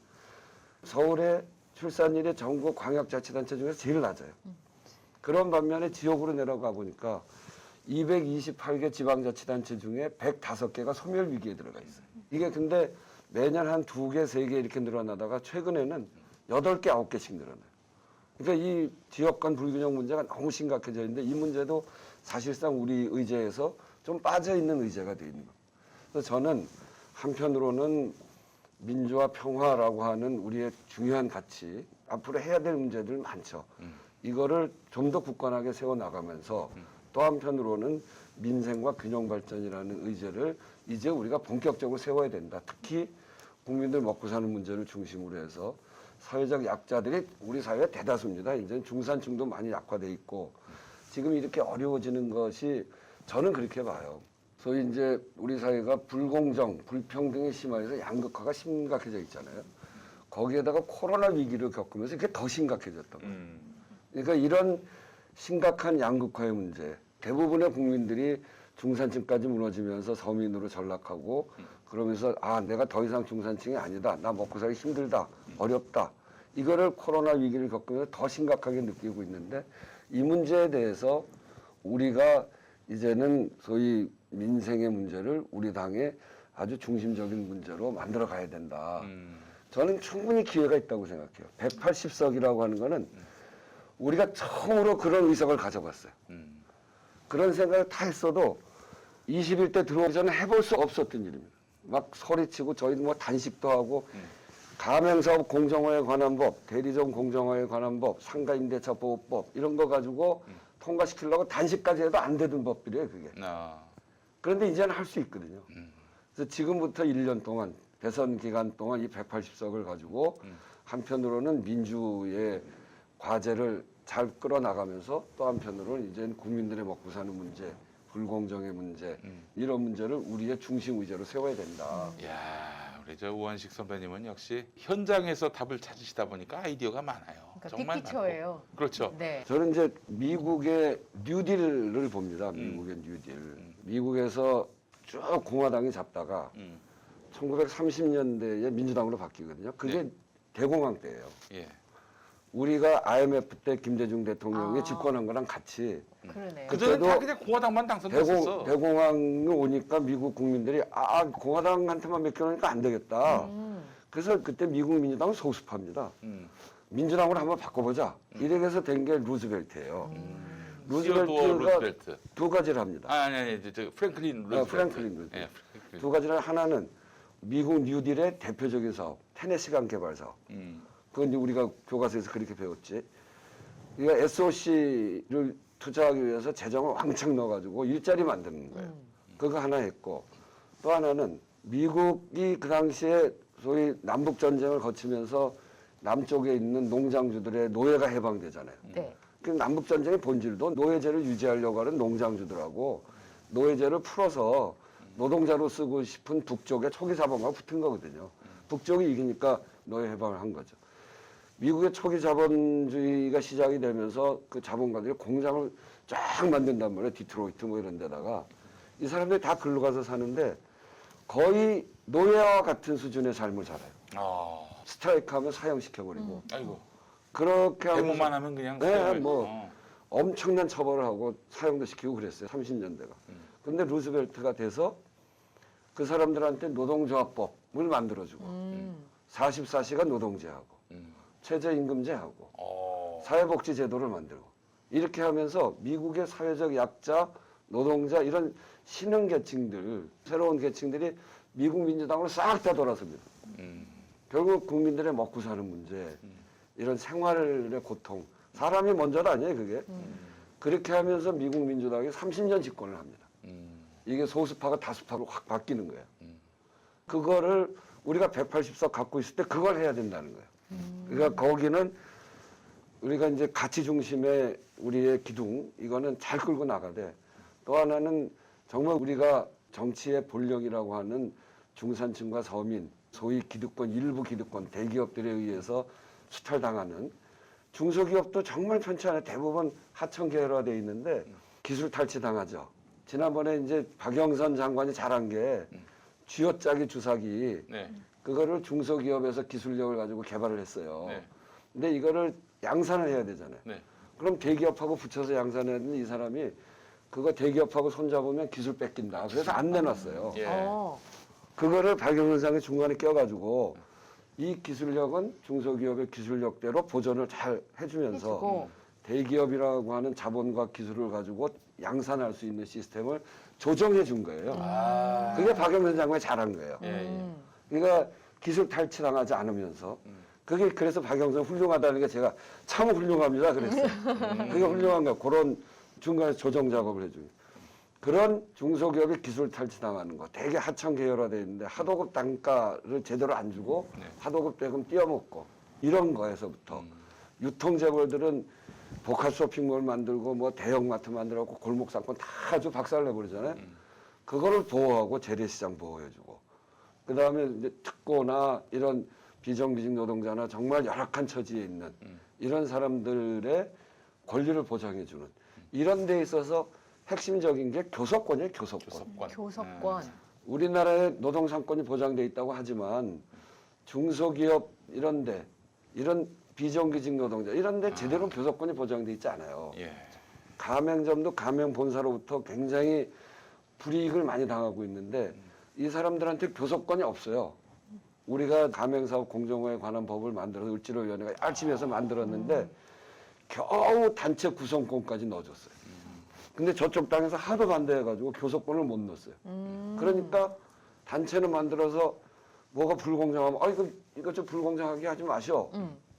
서울의 출산율이 전국 광역자치단체 중에서 제일 낮아요. 그런 반면에 지역으로 내려가 보니까 228개 지방자치단체 중에 105개가 소멸위기에 들어가 있어요. 이게 근데 매년 한 2개, 3개 이렇게 늘어나다가 최근에는 8개, 9개씩 늘어나요. 그러니까 이 지역 간 불균형 문제가 너무 심각해져 있는데 이 문제도 사실상 우리 의제에서 좀 빠져있는 의제가 되어 있는 겁니다. 그래서 저는 한편으로는 민주화 평화라고 하는 우리의 중요한 가치, 앞으로 해야 될 문제들 많죠. 이거를 좀 더 굳건하게 세워나가면서 또 한편으로는 민생과 균형 발전이라는 의제를 이제 우리가 본격적으로 세워야 된다. 특히 국민들 먹고 사는 문제를 중심으로 해서 사회적 약자들이 우리 사회의 대다수입니다. 이제 중산층도 많이 약화돼 있고 지금 이렇게 어려워지는 것이 저는 그렇게 봐요. 소위 이제 우리 사회가 불공정, 불평등이 심화해서 양극화가 심각해져 있잖아요. 거기에다가 코로나 위기를 겪으면서 이게 더 심각해졌던 거예요. 그러니까 이런 심각한 양극화의 문제, 대부분의 국민들이 중산층까지 무너지면서 서민으로 전락하고 그러면서 아 내가 더 이상 중산층이 아니다. 나 먹고 살기 힘들다. 어렵다. 이거를 코로나 위기를 겪으면서 더 심각하게 느끼고 있는데 이 문제에 대해서 우리가 이제는 소위 민생의 문제를 우리 당의 아주 중심적인 문제로 만들어 가야 된다. 저는 충분히 기회가 있다고 생각해요. 180석이라고 하는 거는 우리가 처음으로 그런 의석을 가져봤어요. 그런 생각을 다 했어도 21대 들어오기 전에 해볼 수 없었던 일입니다. 막 소리치고 저희도 뭐 단식도 하고 가맹사업 공정화에 관한 법, 대리점 공정화에 관한 법, 상가임대차 보호법 이런 거 가지고 통과시키려고 단식까지 해도 안 되던 법들이에요, 그게. 그런데 이제는 할 수 있거든요. 그래서 지금부터 1년 동안 대선 기간 동안 이 180석을 가지고 한편으로는 민주의 과제를 잘 끌어나가면서 또 한편으로는 이제는 국민들의 먹고 사는 문제, 불공정의 문제 이런 문제를 우리의 중심 의제로 세워야 된다. 야, 우리 저 우원식 선배님은 역시 현장에서 답을 찾으시다 보니까 아이디어가 많아요. 그러니까 정말 빅피처예요. 많고. 그렇죠. 네. 저는 이제 미국의 뉴딜을 봅니다. 미국의 뉴딜. 미국에서 쭉 공화당이 잡다가 1930년대에 민주당으로 바뀌거든요. 그게 네. 대공황 때예요. 예. 우리가 IMF 때 김대중 대통령이 아. 집권한 거랑 같이 그러네요. 그전엔 다 그때도 그냥 공화당만 당선됐었어. 대공황이 오니까 미국 국민들이 공화당한테만 맡겨놓으니까 안 되겠다. 그래서 그때 미국 민주당은 소수파입니다. 민주당으로 한번 바꿔보자. 이렇게 해서 된 게 루즈벨트예요. 시어도어 루즈벨트. 두 가지를 합니다. 아니, 저 프랭클린 루즈벨트. 프랭클린 루즈벨트. 예, 프랭클린. 두 가지를 하나는 미국 뉴딜의 대표적인 사업, 테네시강 개발 사업. 그건 이제 우리가 교과서에서 그렇게 배웠지. 그러니까 SOC를 투자하기 위해서 재정을 왕창 넣어가지고 일자리 만드는 거예요. 그거 하나 했고 또 하나는 미국이 그 당시에 소위 남북 전쟁을 거치면서 남쪽에 있는 농장주들의 노예가 해방되잖아요. 네. 그 남북 전쟁의 본질도 노예제를 유지하려고 하는 농장주들하고 노예제를 풀어서 노동자로 쓰고 싶은 북쪽의 초기 자본과 붙은 거거든요. 북쪽이 이기니까 노예 해방을 한 거죠. 미국의 초기 자본주의가 시작이 되면서 그 자본가들이 공장을 쫙 만든단 말이에요. 디트로이트 뭐 이런 데다가. 이 사람들이 다 글로 가서 사는데 거의 노예와 같은 수준의 삶을 살아요. 스트라이크 하면 사형시켜버리고. 아이고. 그렇게 하면서 데모만 하면 그냥 네, 사용을- 뭐 어. 엄청난 처벌을 하고 사형도 시키고 그랬어요. 30년대가. 근데 루즈벨트가 돼서 그 사람들한테 노동조합법을 만들어주고 44시간 노동제하고 최저임금제하고 사회복지제도를 만들고 이렇게 하면서 미국의 사회적 약자, 노동자 이런 신흥 계층들, 새로운 계층들이 미국 민주당으로 싹 다 돌아섭니다. 결국 국민들의 먹고 사는 문제, 이런 생활의 고통, 사람이 먼저가 아니에요, 그게. 그렇게 하면서 미국 민주당이 30년 집권을 합니다. 이게 소수파가 다수파로 확 바뀌는 거예요. 그거를 우리가 180석 갖고 있을 때 그걸 해야 된다는 거예요. 그러니까 거기는 우리가 이제 가치 중심의 우리의 기둥, 이거는 잘 끌고 나가되 또 하나는 정말 우리가 정치의 본령이라고 하는 중산층과 서민, 소위 기득권, 일부 기득권, 대기업들에 의해서 수탈당하는 중소기업도 정말 편치 않아요. 대부분 하청 계열화되어 있는데 기술 탈취당하죠. 지난번에 이제 박영선 장관이 잘한 게 쥐어짜기 주사기 네. 그거를 중소기업에서 기술력을 가지고 개발을 했어요. 네. 근데 이거를 양산을 해야 되잖아요. 네. 그럼 대기업하고 붙여서 양산해야 되는 이 사람이 그거 대기업하고 손잡으면 기술 뺏긴다. 그래서 안 내놨어요. 예. 그거를 박영선상이 중간에 껴가지고 이 기술력은 중소기업의 기술력대로 보존을 잘 해주면서 해주고. 대기업이라고 하는 자본과 기술을 가지고 양산할 수 있는 시스템을 조정해 준 거예요. 그게 박영선 장관이 잘한 거예요. 예. 그러니까 기술 탈취당하지 않으면서 그게 그래서 박영선 훌륭하다는 게 제가 참 훌륭합니다 그랬어요. 그게 훌륭한 거예요. 그런 중간에 조정 작업을 해주고 그런 중소기업이 기술 탈취당하는 거, 되게 하청 계열화돼 있는데 하도급 단가를 제대로 안 주고 네. 하도급 대금 띄어먹고 이런 거에서부터 유통재벌들은 복합 쇼핑몰 만들고 뭐 대형마트 만들고 골목 상권 다 아주 박살 내버리잖아요. 그거를 보호하고 재래시장 보호해주고 그 다음에 이제 특고나 이런 비정규직 노동자나 정말 열악한 처지에 있는 이런 사람들의 권리를 보장해주는 이런 데 있어서 핵심적인 게 교섭권이에요. 교섭권. 교섭권. 우리나라의 노동 상권이 보장돼 있다고 하지만 중소기업 이런데 이런 비정규직 노동자 이런데 제대로 교섭권이 보장돼 있지 않아요. 예. 가맹점도 가맹 본사로부터 굉장히 불이익을 많이 당하고 있는데 이 사람들한테 교섭권이 없어요. 우리가 가맹사업 공정화에 관한 법을 만들어서 을지로위원회가 열심히 해서 만들었는데 겨우 단체 구성권까지 넣어줬어요. 근데 저쪽 당에서 하도 반대해가지고 교섭권을 못 넣었어요. 그러니까 단체는 만들어서 뭐가 불공정하면 이거 좀 불공정하게 하지 마셔.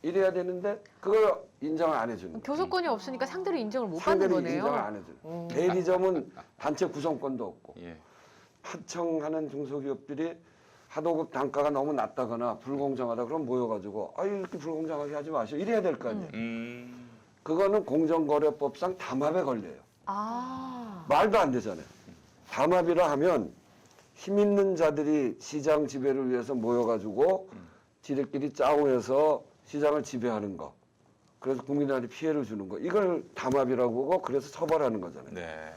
이래야 되는데 그걸 인정을 안 해주는 거예요. 교섭권이 없으니까 상대를 인정을 못 받는 상대를 거네요. 인정을 안 해주는. 대리점은 단체 구성권도 없고 예. 하청하는 중소기업들이 하도급 단가가 너무 낮다거나 불공정하다 그럼 모여가지고 이렇게 불공정하게 하지 마시오 이래야 될 거 아니에요. 그거는 공정거래법상 담합에 걸려요. 아. 말도 안 되잖아요. 담합이라 하면 힘 있는 자들이 시장 지배를 위해서 모여가지고 지들끼리 짜오해서 시장을 지배하는 거. 그래서 국민들한테 피해를 주는 거. 이걸 담합이라고 하고 그래서 처벌하는 거잖아요. 네.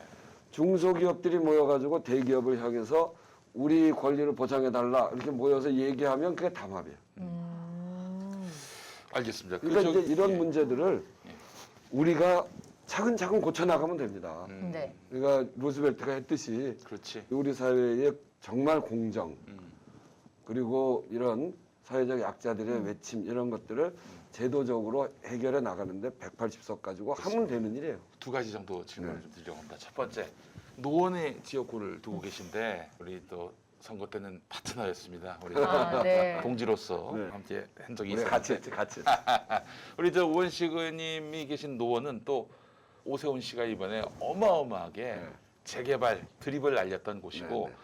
중소기업들이 모여가지고 대기업을 향해서 우리 권리를 보장해달라 이렇게 모여서 얘기하면 그게 담합이에요. 알겠습니다. 그러니까 이제 이런 예. 문제들을 우리가 차근차근 고쳐나가면 됩니다. 네. 그러니까 루스벨트가 했듯이 그렇지. 우리 사회에 정말 공정 그리고 이런 사회적 약자들의 외침 이런 것들을 제도적으로 해결해 나가는데 180석 가지고 하면 되는 일이에요. 두 가지 정도 질문을 네. 좀 드리려고 합니다. 첫 번째, 노원의 지역구를 두고 계신데 우리 또 선거 때는 파트너였습니다. 우리 아, 네. 동지로서 네. 함께 한 적이 우리 있었는데 같이 했지, 같이. 우리 저 우원식 의원님이 계신 노원은 또 오세훈 씨가 이번에 어마어마하게 네. 재개발 드립을 알렸던 곳이고 네, 네.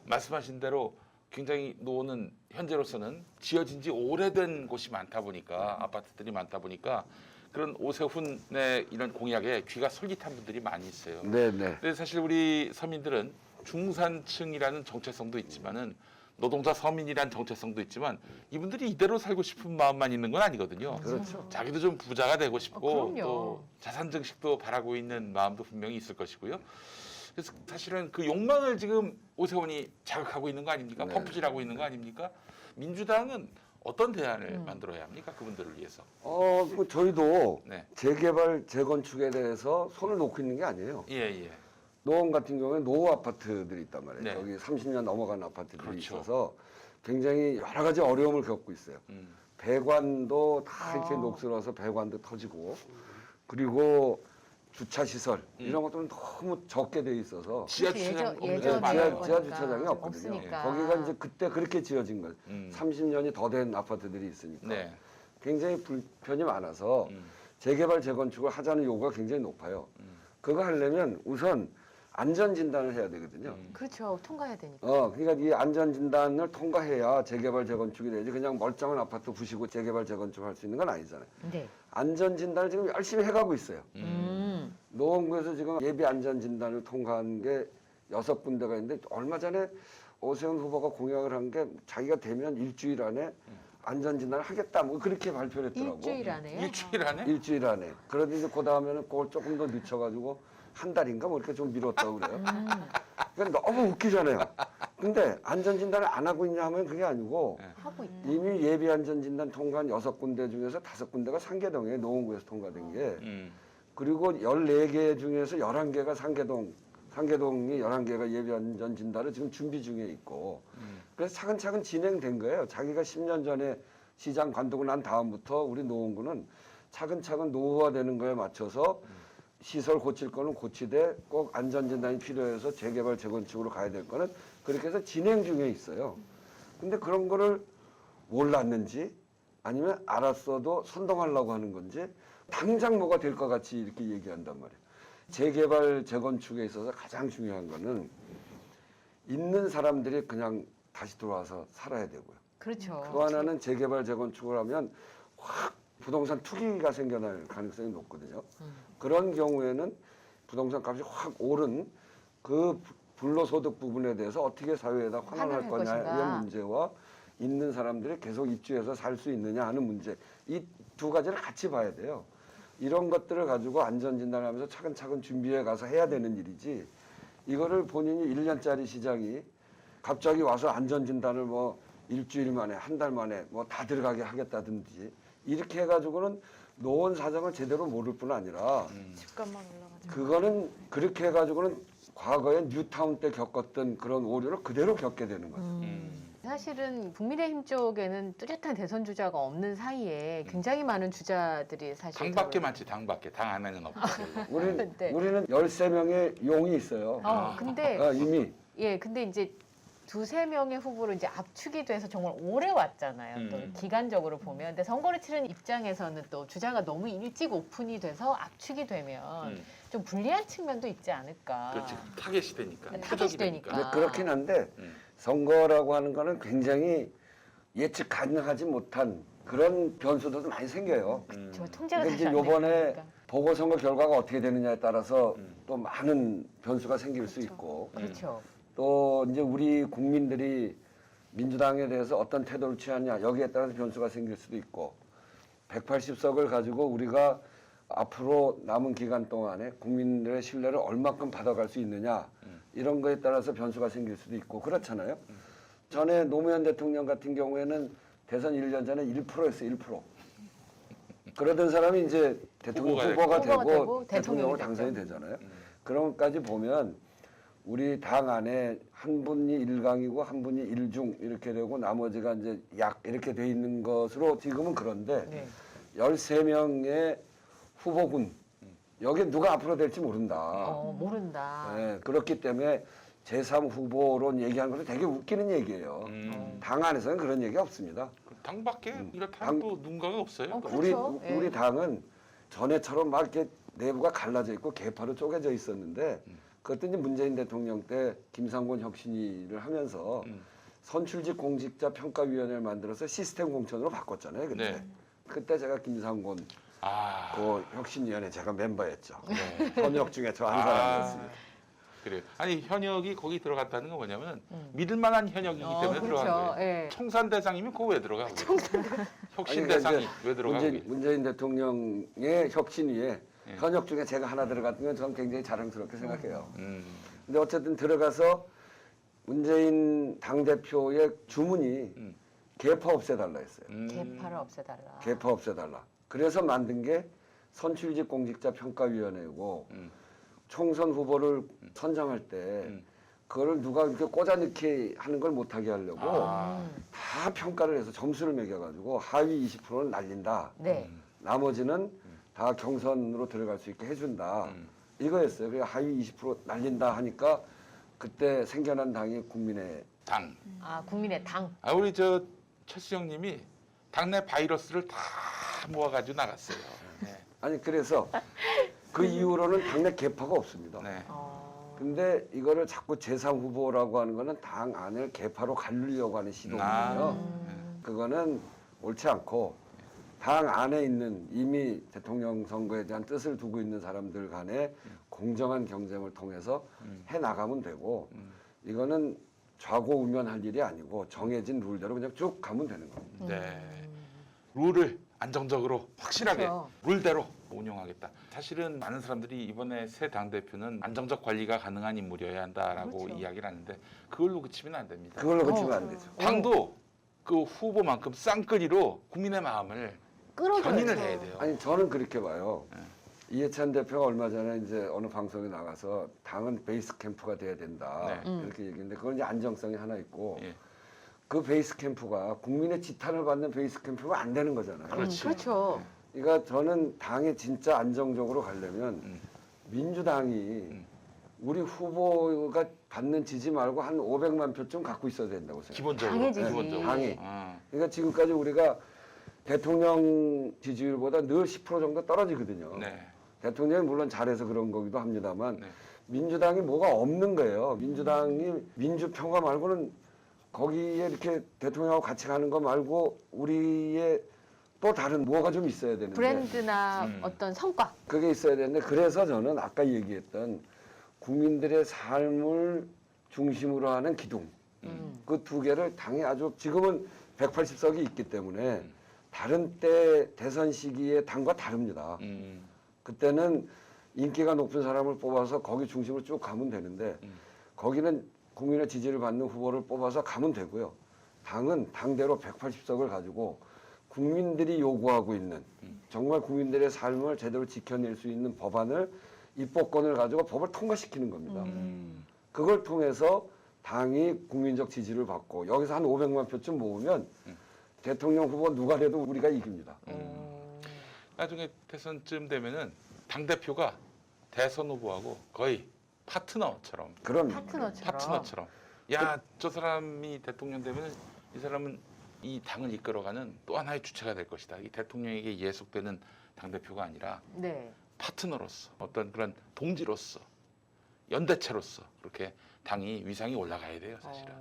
말씀하신 대로 굉장히 노원은 현재로서는 지어진 지 오래된 곳이 많다 보니까 아파트들이 많다 보니까 그런 오세훈의 이런 공약에 귀가 솔깃한 분들이 많이 있어요. 네네. 근데 사실 우리 서민들은 중산층이라는 정체성도 있지만은 노동자 서민이라는 정체성도 있지만 이분들이 이대로 살고 싶은 마음만 있는 건 아니거든요. 그렇죠. 자기도 좀 부자가 되고 싶고 그럼요. 또 자산 증식도 바라고 있는 마음도 분명히 있을 것이고요. 그래서 사실은 그 욕망을 지금 오세훈이 자극하고 있는 거 아닙니까? 네. 펌프질하고 있는 거 아닙니까? 민주당은 어떤 대안을 만들어야 합니까? 그분들을 위해서. 뭐 저희도 네. 재개발, 재건축에 대해서 손을 놓고 있는 게 아니에요. 예, 예. 노원 같은 경우에 노후 아파트들이 있단 말이에요. 네. 저기 30년 넘어간 아파트들이 그렇죠. 있어서 굉장히 여러 가지 어려움을 겪고 있어요. 배관도 다 이렇게 아. 녹슬어서 배관도 터지고 그리고 주차 시설 이런 것들은 너무 적게 돼 있어서 지하 그치, 주차장 예전- 없는 데가 예전에 많아요. 지하 보니까 주차장이 없거든요. 없으니까. 거기가 이제 그때 그렇게 지어진 거예요. 30년이 더 된 아파트들이 있으니까 네. 굉장히 불편이 많아서 재개발 재건축을 하자는 요구가 굉장히 높아요. 그거 하려면 우선 안전 진단을 해야 되거든요. 그렇죠. 통과해야 되니까. 그러니까 이 안전 진단을 통과해야 재개발 재건축이 되지 그냥 멀쩡한 아파트 부시고 재개발 재건축 할 수 있는 건 아니잖아요. 네. 안전 진단을 지금 열심히 해가고 있어요. 음. 노원구에서 지금 예비 안전 진단을 통과한 게 6군데가 있는데 얼마 전에 오세훈 후보가 공약을 한 게 자기가 되면 일주일 안에 안전 진단을 하겠다 뭐 그렇게 발표를 했더라고. 일주일 안에요? 일주일 안에? 일주일 안에. 그런데 이제 그 다음에는 그걸 조금 더 늦춰가지고 한 달인가 뭐 이렇게 좀 미뤘다고 그래요. 그러니까 너무 웃기잖아요. 근데 안전진단을 안 하고 있냐 하면 그게 아니고 하고 있다. 이미 예비 안전진단 통과한 6군데 중에서 5군데가 상계동에 노원구에서 통과된 게 그리고 14개 중에서 11개가 상계동이 11개가 예비 안전진단을 지금 준비 중에 있고 그래서 차근차근 진행된 거예요. 자기가 10년 전에 시장 관두고 난 다음부터 우리 노원구는 차근차근 노후화되는 거에 맞춰서 시설 고칠 거는 고치되 꼭 안전진단이 필요해서 재개발 재건축으로 가야 될 거는 그렇게 해서 진행 중에 있어요. 근데 그런 거를 몰랐는지 아니면 알았어도 선동하려고 하는 건지 당장 뭐가 될 것 같이 이렇게 얘기한단 말이에요. 재개발 재건축에 있어서 가장 중요한 거는 있는 사람들이 그냥 다시 들어와서 살아야 되고요. 그렇죠. 또 하나는 재개발 재건축을 하면 확 부동산 투기가 생겨날 가능성이 높거든요. 그런 경우에는 부동산 값이 확 오른 그 불로소득 부분에 대해서 어떻게 사회에다 환원할 환원할 거냐의 것인가. 문제와 있는 사람들이 계속 입주해서 살 수 있느냐 하는 문제, 이 두 가지를 같이 봐야 돼요. 이런 것들을 가지고 안전진단을 하면서 차근차근 준비해 가서 해야 되는 일이지, 이거를 본인이 1년짜리 시장이 갑자기 와서 안전진단을 뭐 일주일 만에 한 달 만에 뭐 다 들어가게 하겠다든지 이렇게 해가지고는 노원 사정을 제대로 모를 뿐 아니라 집값만 올라가죠. 그거는 그렇게 해가지고는 과거에 뉴타운 때 겪었던 그런 오류를 그대로 겪게 되는 거죠. 사실은 국민의힘 쪽에는 뚜렷한 대선 주자가 없는 사이에 굉장히 많은 주자들이 사실 당밖에 많지 당밖에 당 안에는 없고. 네. 우리는 13명의 용이 있어요. 근데 이미 예, 근데 이제 두세 명의 후보로 이제 압축이 돼서 정말 오래 왔잖아요. 또 기간적으로 보면. 근데 선거를 치르는 입장에서는 또 주자가 너무 일찍 오픈이 돼서 압축이 되면 좀 불리한 측면도 있지 않을까. 그렇지. 타겟이 되니까. 네, 표적이 타겟이 되니까. 근데 그렇긴 한데 선거라고 하는 거는 굉장히 예측 가능하지 못한 그런 변수들도 많이 생겨요. 저 통제가 근데 사실 이제 안 요번에 되니까. 보궐선거 결과가 어떻게 되느냐에 따라서 또 많은 변수가 생길 수 있고, 그렇죠. 또 이제 우리 국민들이 민주당에 대해서 어떤 태도를 취하냐 여기에 따라서 변수가 생길 수도 있고, 180석을 가지고 우리가 앞으로 남은 기간 동안에 국민들의 신뢰를 얼마큼 받아갈 수 있느냐 이런 거에 따라서 변수가 생길 수도 있고 그렇잖아요. 전에 노무현 대통령 같은 경우에는 대선 1년 전에 1%였어요. 1%. 그러던 사람이 이제 대통령 후보가 되고 대통령으로 당선이 되잖아요. 그런 것까지 보면 우리 당 안에 한 분이 1강이고 한 분이 1중 이렇게 되고 나머지가 이제 약 이렇게 돼 있는 것으로 지금은 그런데 네. 13명의 후보군 여기 누가 앞으로 될지 모른다. 모른다. 네, 그렇기 때문에 제3후보론 얘기하는 것은 되게 웃기는 얘기예요. 당 안에서는 그런 얘기 없습니다. 당밖에 이렇다면 또 누군가가 없어요. 그렇죠. 우리 예. 당은 전에처럼 막 이렇게 내부가 갈라져 있고 계파로 쪼개져 있었는데 그것도 이제 문재인 대통령 때 김상곤 혁신위를 하면서 선출직 공직자 평가위원회를 만들어서 시스템 공천으로 바꿨잖아요. 그때 네. 그때 제가 김상곤 아, 그 혁신위원회 제가 멤버였죠. 네. 현역 중에 저 한 사람이었습니다. 그래요. 아니 현역이 거기 들어갔다는 건 뭐냐면 믿을 만한 현역이기 때문에 그렇죠. 들어간 거예요. 예. 청산 대상이면 그거 왜 들어가? 혁신 아니, 그러니까 대상이 이제 왜 들어가? 문재인 대통령의 혁신위에 예. 현역 중에 제가 하나 들어갔던 건 저는 굉장히 자랑스럽게 생각해요. 음. 근데 어쨌든 들어가서 문재인 당대표의 주문이 계파 없애달라 했어요. 개파를 없애달라. 계파 없애달라. 그래서 만든 게 선출직 공직자 평가위원회고 총선 후보를 선정할 때 그거를 누가 이렇게 꽂아넣기 하는 걸 못하게 하려고 다 평가를 해서 점수를 매겨가지고 하위 20%는 날린다. 네. 나머지는 다 경선으로 들어갈 수 있게 해준다. 이거였어요. 그래서 하위 20% 날린다 하니까 그때 생겨난 당이 국민의 당. 국민의 당. 아 우리 저 최수영님이 당내 바이러스를 다 모아가지고 나갔어요. 네. 아니 그래서 그 이후로는 당내 계파가 없습니다. 네. 근데 이거를 자꾸 제3후보라고 하는 거는 당 안을 계파로 가르려고 하는 시도거든요. 그거는 옳지 않고 당 안에 있는 이미 대통령 선거에 대한 뜻을 두고 있는 사람들 간에 공정한 경쟁을 통해서 해 나가면 되고 이거는 좌고우면할 일이 아니고 정해진 룰대로 그냥 쭉 가면 되는 겁니다. 네. 룰을 안정적으로 확실하게 그렇죠. 룰대로 운영하겠다. 사실은 많은 사람들이 이번에 새 당대표는 안정적 관리가 가능한 인물이어야 한다라고 그렇죠. 이야기를 하는데 그걸로 그치면 안 됩니다. 그걸로 그치면 안 되죠. 당도 그 후보만큼 쌍끌이로 국민의 마음을 견인을 해야 돼요. 아니 저는 그렇게 봐요. 이해찬 대표가 얼마 전에 이제 어느 방송에 나가서 당은 베이스 캠프가 돼야 된다 네. 이렇게 얘기했는데 그건 이제 안정성이 하나 있고 예. 그 베이스 캠프가 국민의 지탄을 받는 베이스 캠프가 안 되는 거잖아요. 그렇지. 그렇죠. 그러니까 저는 당이 진짜 안정적으로 가려면 민주당이 우리 후보가 받는 지지 말고 한 500만 표쯤 갖고 있어야 된다고 생각해요. 기본적으로. 당의 지지. 기본적으로. 당이. 아. 그러니까 지금까지 우리가 대통령 지지율보다 늘 10% 정도 떨어지거든요. 네. 대통령이 물론 잘해서 그런 거기도 합니다만 네. 민주당이 뭐가 없는 거예요. 민주당이 민주평화 말고는 거기에 이렇게 대통령하고 같이 가는 거 말고 우리의 또 다른 뭐가 좀 있어야 되는데 브랜드나 음. 어떤 성과. 그게 있어야 되는데 그래서 저는 아까 얘기했던 국민들의 삶을 중심으로 하는 기둥 그 두 개를 당이 아주 지금은 180석이 있기 때문에 다른 때 대선 시기에 당과 다릅니다. 그때는 인기가 높은 사람을 뽑아서 거기 중심으로 쭉 가면 되는데 거기는 국민의 지지를 받는 후보를 뽑아서 가면 되고요. 당은 당대로 180석을 가지고 국민들이 요구하고 있는 정말 국민들의 삶을 제대로 지켜낼 수 있는 법안을 입법권을 가지고 법을 통과시키는 겁니다. 그걸 통해서 당이 국민적 지지를 받고 여기서 한 500만 표쯤 모으면 대통령 후보 누가 돼도 우리가 이깁니다. 나중에 대선쯤 되면은 당 대표가 대선 후보하고 거의 파트너처럼 그럼 파트너처럼 야 저 사람이 대통령 되면 이 사람은 이 당을 이끌어가는 또 하나의 주체가 될 것이다. 이 대통령에게 예속되는 당 대표가 아니라 네. 파트너로서 어떤 그런 동지로서 연대체로서 그렇게 당이 위상이 올라가야 돼요, 사실은.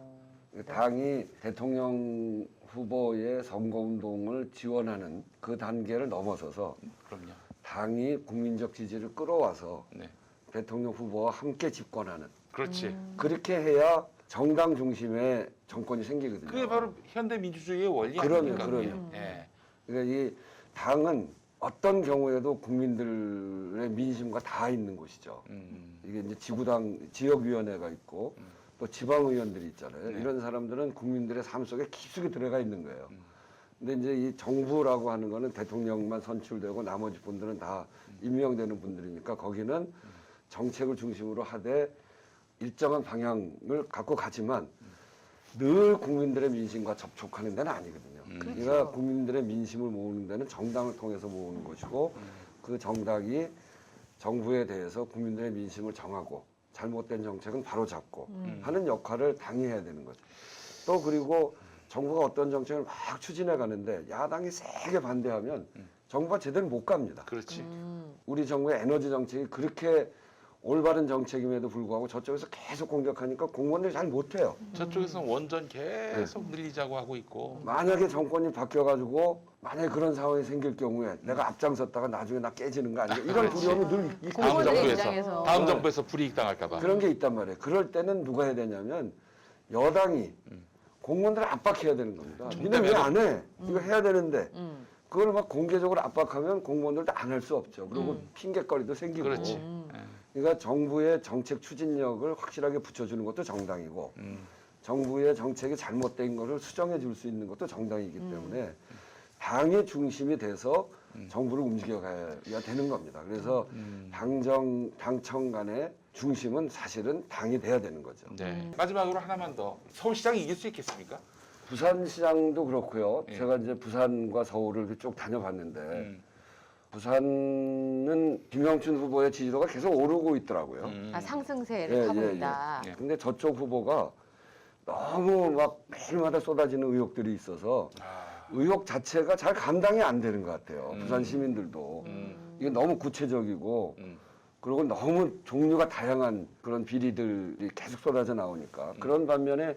당이 대통령 후보의 선거운동을 지원하는 그 단계를 넘어서서 그럼요. 당이 국민적 지지를 끌어와서 네, 대통령 후보와 함께 집권하는 그렇지. 그렇게 해야 정당 중심의 정권이 생기거든요. 그게 바로 현대 민주주의의 원리 그럼요, 아닙니까? 그게? 그럼요. 예. 그러니까 이 당은 어떤 경우에도 국민들의 민심과 다 있는 곳이죠. 이게 이제 지구당 지역위원회가 있고 또 지방의원들이 있잖아요. 네. 이런 사람들은 국민들의 삶 속에 깊숙이 들어가 있는 거예요. 근데 이제 이 정부라고 하는 거는 대통령만 선출되고 나머지 분들은 다 임명되는 분들이니까 거기는 정책을 중심으로 하되 일정한 방향을 갖고 가지만 늘 국민들의 민심과 접촉하는 데는 아니거든요. 그러니까 국민들의 민심을 모으는 데는 정당을 통해서 모으는 것이고 그 정당이 정부에 대해서 국민들의 민심을 정하고 잘못된 정책은 바로잡고 하는 역할을 당이 해야 되는 거죠. 또 그리고 정부가 어떤 정책을 막 추진해 가는데 야당이 세게 반대하면 정부가 제대로 못 갑니다. 그렇지. 우리 정부의 에너지 정책이 그렇게 올바른 정책임에도 불구하고 저쪽에서 계속 공격하니까 공무원들이 잘 못해요. 저쪽에서는 원전 계속 늘리자고 하고 있고. 만약에 정권이 바뀌어가지고 만약에 그런 상황이 생길 경우에 내가 앞장섰다가 나중에 나 깨지는 거 아니야? 이런 그렇지. 두려움이 늘 있고 다음 공무원들 정부에서 입장에서. 다음 정부에서 불이익 당할까봐. 그런 게 있단 말이에요. 그럴 때는 누가 해야 되냐면 여당이 공무원들을 압박해야 되는 겁니다. 니네 왜 안 해? 이거 해야 되는데 그걸 막 공개적으로 압박하면 공무원들도 안 할 수 없죠. 그리고 핑계거리도 생기고. 그렇지. 그러니까 정부의 정책 추진력을 확실하게 붙여주는 것도 정당이고 정부의 정책이 잘못된 것을 수정해 줄 수 있는 것도 정당이기 때문에 당의 중심이 돼서 정부를 움직여가야 되는 겁니다. 그래서 당청 간의 중심은 사실은 당이 돼야 되는 거죠. 네. 마지막으로 하나만 더. 서울시장이 이길 수 있겠습니까? 부산시장도 그렇고요. 예. 제가 이제 부산과 서울을 이렇게 쭉 다녀봤는데 부산은 김영춘 후보의 지지도가 계속 오르고 있더라고요. 아, 상승세를 타고 있다. 예. 근데 저쪽 후보가 너무 막 매일마다 쏟아지는 의혹들이 있어서 의혹 자체가 잘 감당이 안 되는 것 같아요. 부산 시민들도. 이게 너무 구체적이고 그리고 너무 종류가 다양한 그런 비리들이 계속 쏟아져 나오니까 그런 반면에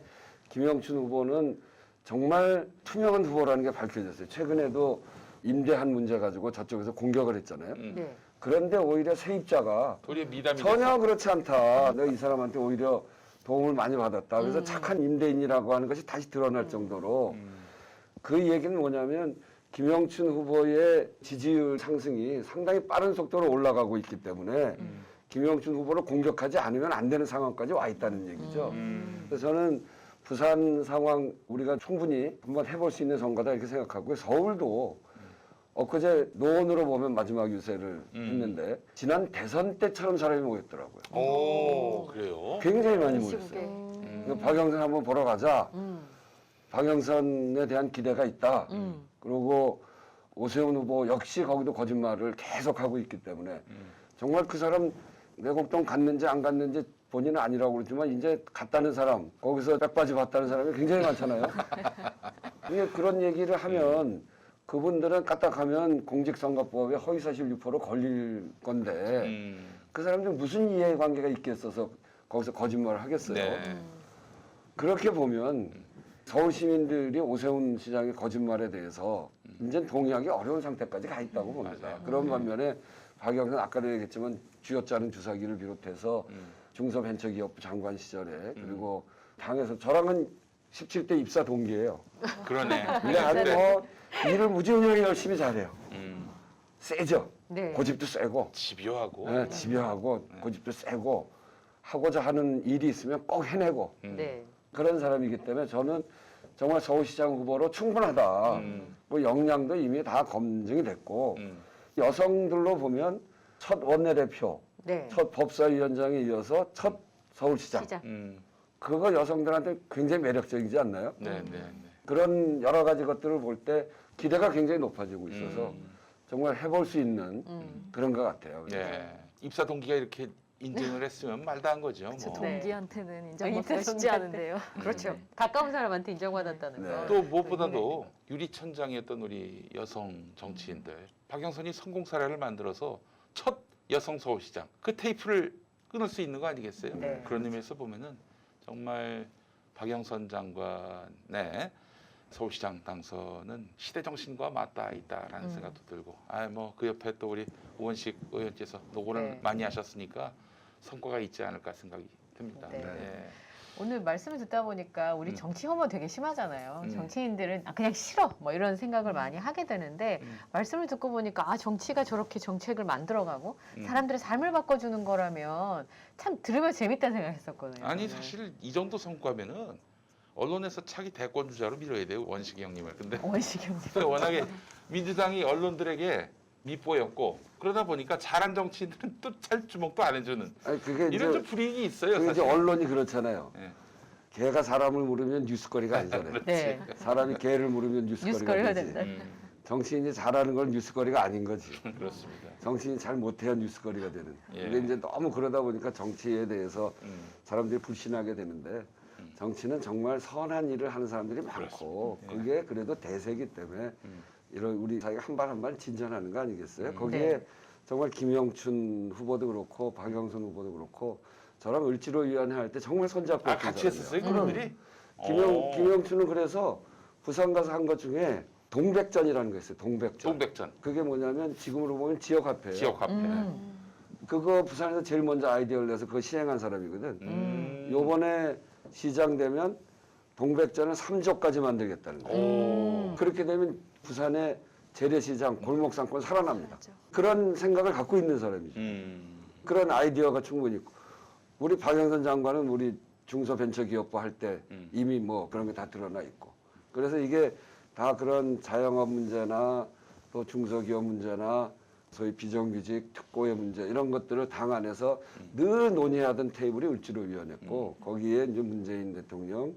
김영춘 후보는 정말 투명한 후보라는 게 밝혀졌어요. 최근에도 임대한 문제 가지고 저쪽에서 공격을 했잖아요. 네. 그런데 오히려 세입자가 도리어 미담이 전혀 됐어. 그렇지 않다. 내가 이 사람한테 오히려 도움을 많이 받았다. 그래서 착한 임대인이라고 하는 것이 다시 드러날 정도로 그 얘기는 뭐냐면 김영춘 후보의 지지율 상승이 상당히 빠른 속도로 올라가고 있기 때문에 김영춘 후보를 공격하지 않으면 안 되는 상황까지 와 있다는 얘기죠. 그래서 저는 부산 상황 우리가 충분히 한번 해볼 수 있는 선거다 이렇게 생각하고요. 서울도 엊그제 노원으로 보면 마지막 유세를 했는데 지난 대선 때처럼 사람이 모였더라고요. 오, 그래요? 굉장히 많이 시국에. 모였어요. 그러니까 박영선 한번 보러 가자. 박영선에 대한 기대가 있다. 그리고 오세훈 후보 역시 거기도 거짓말을 계속하고 있기 때문에 정말 그 사람 내곡동 갔는지 안 갔는지 본인은 아니라고 그러지만 이제 갔다는 사람, 거기서 백바지 봤다는 사람이 굉장히 많잖아요. 그런 얘기를 하면 그분들은 까딱하면 공직선거법에 허위사실 유포로 걸릴 건데 그 사람들 무슨 이해관계가 있겠어서 거기서 거짓말을 하겠어요. 네. 그렇게 보면 서울 시민들이 오세훈 시장의 거짓말에 대해서 이제 동의하기 어려운 상태까지 가 있다고 봅니다. 맞아요. 그런 반면에 박영선 아까도 얘기했지만 쥐어짜는 주사기를 비롯해서 중소벤처기업부 장관 시절에 그리고 당에서 저랑은 17대 입사 동기예요. 그러네. 근데 아주 뭐 일을 무지무지하게 열심히 잘해요. 세죠. 네. 고집도 세고 집요하고. 네, 집요하고 고집도 세고 하고자 하는 일이 있으면 꼭 해내고 네. 그런 사람이기 때문에 저는 정말 서울시장 후보로 충분하다. 뭐 역량도 이미 다 검증이 됐고 여성들로 보면 첫 원내대표, 네. 첫 법사위원장에 이어서 첫 서울시장. 시장. 그거 여성들한테 굉장히 매력적이지 않나요? 네, 네, 네. 그런 여러 가지 것들을 볼 때 기대가 굉장히 높아지고 있어서 정말 해볼 수 있는 그런 것 같아요. 네. 입사 동기가 이렇게 인증을 했으면 말도 안 거죠. 저 뭐. 네. 동기한테는 인터 인정받기가 쉽지 동기한테. 않은데요. 그렇죠. 가까운 사람한테 인정받았다는 네. 거. 또 무엇보다도 유리천장이었던 우리 여성 정치인들 박영선이 성공 사례를 만들어서 첫 여성 서울시장 그 테이프를 끊을 수 있는 거 아니겠어요? 네. 그런 의미에서 보면은 정말 박영선 장관의 서울시장 당선은 시대 정신과 맞닿아 있다라는 생각도 들고 뭐 그 옆에 또 우리 우원식 의원께서 노고를 네. 많이 하셨으니까 성과가 있지 않을까 생각이 듭니다. 네. 네. 오늘 말씀을 듣다 보니까 우리 정치 혐오 되게 심하잖아요. 정치인들은 그냥 싫어 뭐 이런 생각을 많이 하게 되는데 말씀을 듣고 보니까 정치가 저렇게 정책을 만들어가고 사람들의 삶을 바꿔주는 거라면 참 들으면 재밌다는 생각했었거든요. 아니 저는. 사실 이 정도 성과면은 언론에서 차기 대권 주자로 밀어야 돼요 원식이 형님을. 근데 원식 형님. 워낙에 민주당이 언론들에게 밉보였고 그러다 보니까 잘한 정치인들은 또 잘 주목도 안 해주는 아니 그게 이런 좀 이제 불이익이 있어요. 그게 이제 사실. 언론이 그렇잖아요. 네. 개가 사람을 물으면 뉴스거리가 아니잖아요. 네. 사람이 개를 물으면 뉴스거리가 뉴스거리가 되지. 된다. 정치인이 잘하는 건 뉴스거리가 아닌 거지. 그렇습니다. 정치인이 잘 못해야 뉴스거리가 되는. 예. 근데 이제 너무 그러다 보니까 정치에 대해서 사람들이 불신하게 되는데 정치는 정말 선한 일을 하는 사람들이 많고 그렇습니다. 예. 그게 그래도 대세이기 때문에 이런 우리 사회가 한 발 한 발 진전하는 거 아니겠어요? 거기에 네. 정말 김영춘 후보도 그렇고 박영선 후보도 그렇고 저랑 을지로위원회 할 때 정말 손잡고 했던 같이 사람이에요. 했었어요 그분들이? 김영춘은 그래서 부산 가서 한 것 중에 동백전이라는 거 있어요. 동백전. 동백전 그게 뭐냐면 지금으로 보면 지역화폐예요. 지역 화폐. 그거 부산에서 제일 먼저 아이디어를 내서 그거 시행한 사람이거든. 요번에 시장 되면 동백전을 3조까지 만들겠다는 거예요. 그렇게 되면 부산의 재래시장, 골목상권 살아납니다. 맞죠. 그런 생각을 갖고 있는 사람이죠. 그런 아이디어가 충분히 있고 우리 박영선 장관은 우리 중소벤처기업부 할 때 이미 뭐 그런 게 다 드러나 있고 그래서 이게 다 그런 자영업 문제나 또 중소기업 문제나 소위 비정규직 특고의 문제 이런 것들을 당 안에서 늘 논의하던 테이블이 을지로위원회고 거기에 이제 문재인 대통령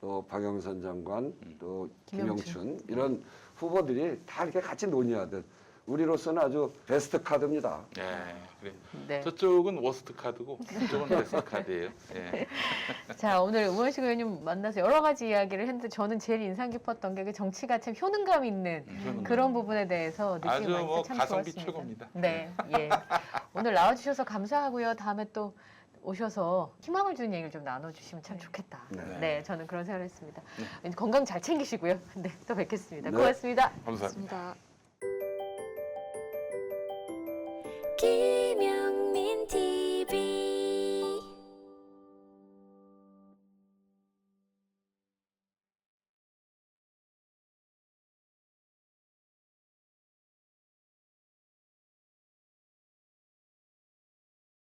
또 박영선 장관 또 김영춘 이런 후보들이 다 이렇게 같이 논의하던 우리로서는 아주 베스트 카드입니다. 네, 그래. 네. 저쪽은 워스트 카드고 이쪽은 베스트 카드예요. 예. 자, 오늘 우원식 의원님 만나서 여러 가지 이야기를 했는데 저는 제일 인상 깊었던 게 정치가 참 효능감 있는 그런 부분에 대해서 느낌이 아주 많이 뭐 참 가성비 좋았습니다. 최고입니다. 네, 예. 오늘 나와주셔서 감사하고요. 다음에 또 오셔서 희망을 주는 얘기를 좀 나눠주시면 참 좋겠다. 네. 네, 저는 그런 생각을 했습니다. 건강 잘 챙기시고요. 네, 또 뵙겠습니다. 네. 고맙습니다. 감사합니다. 맞습니다.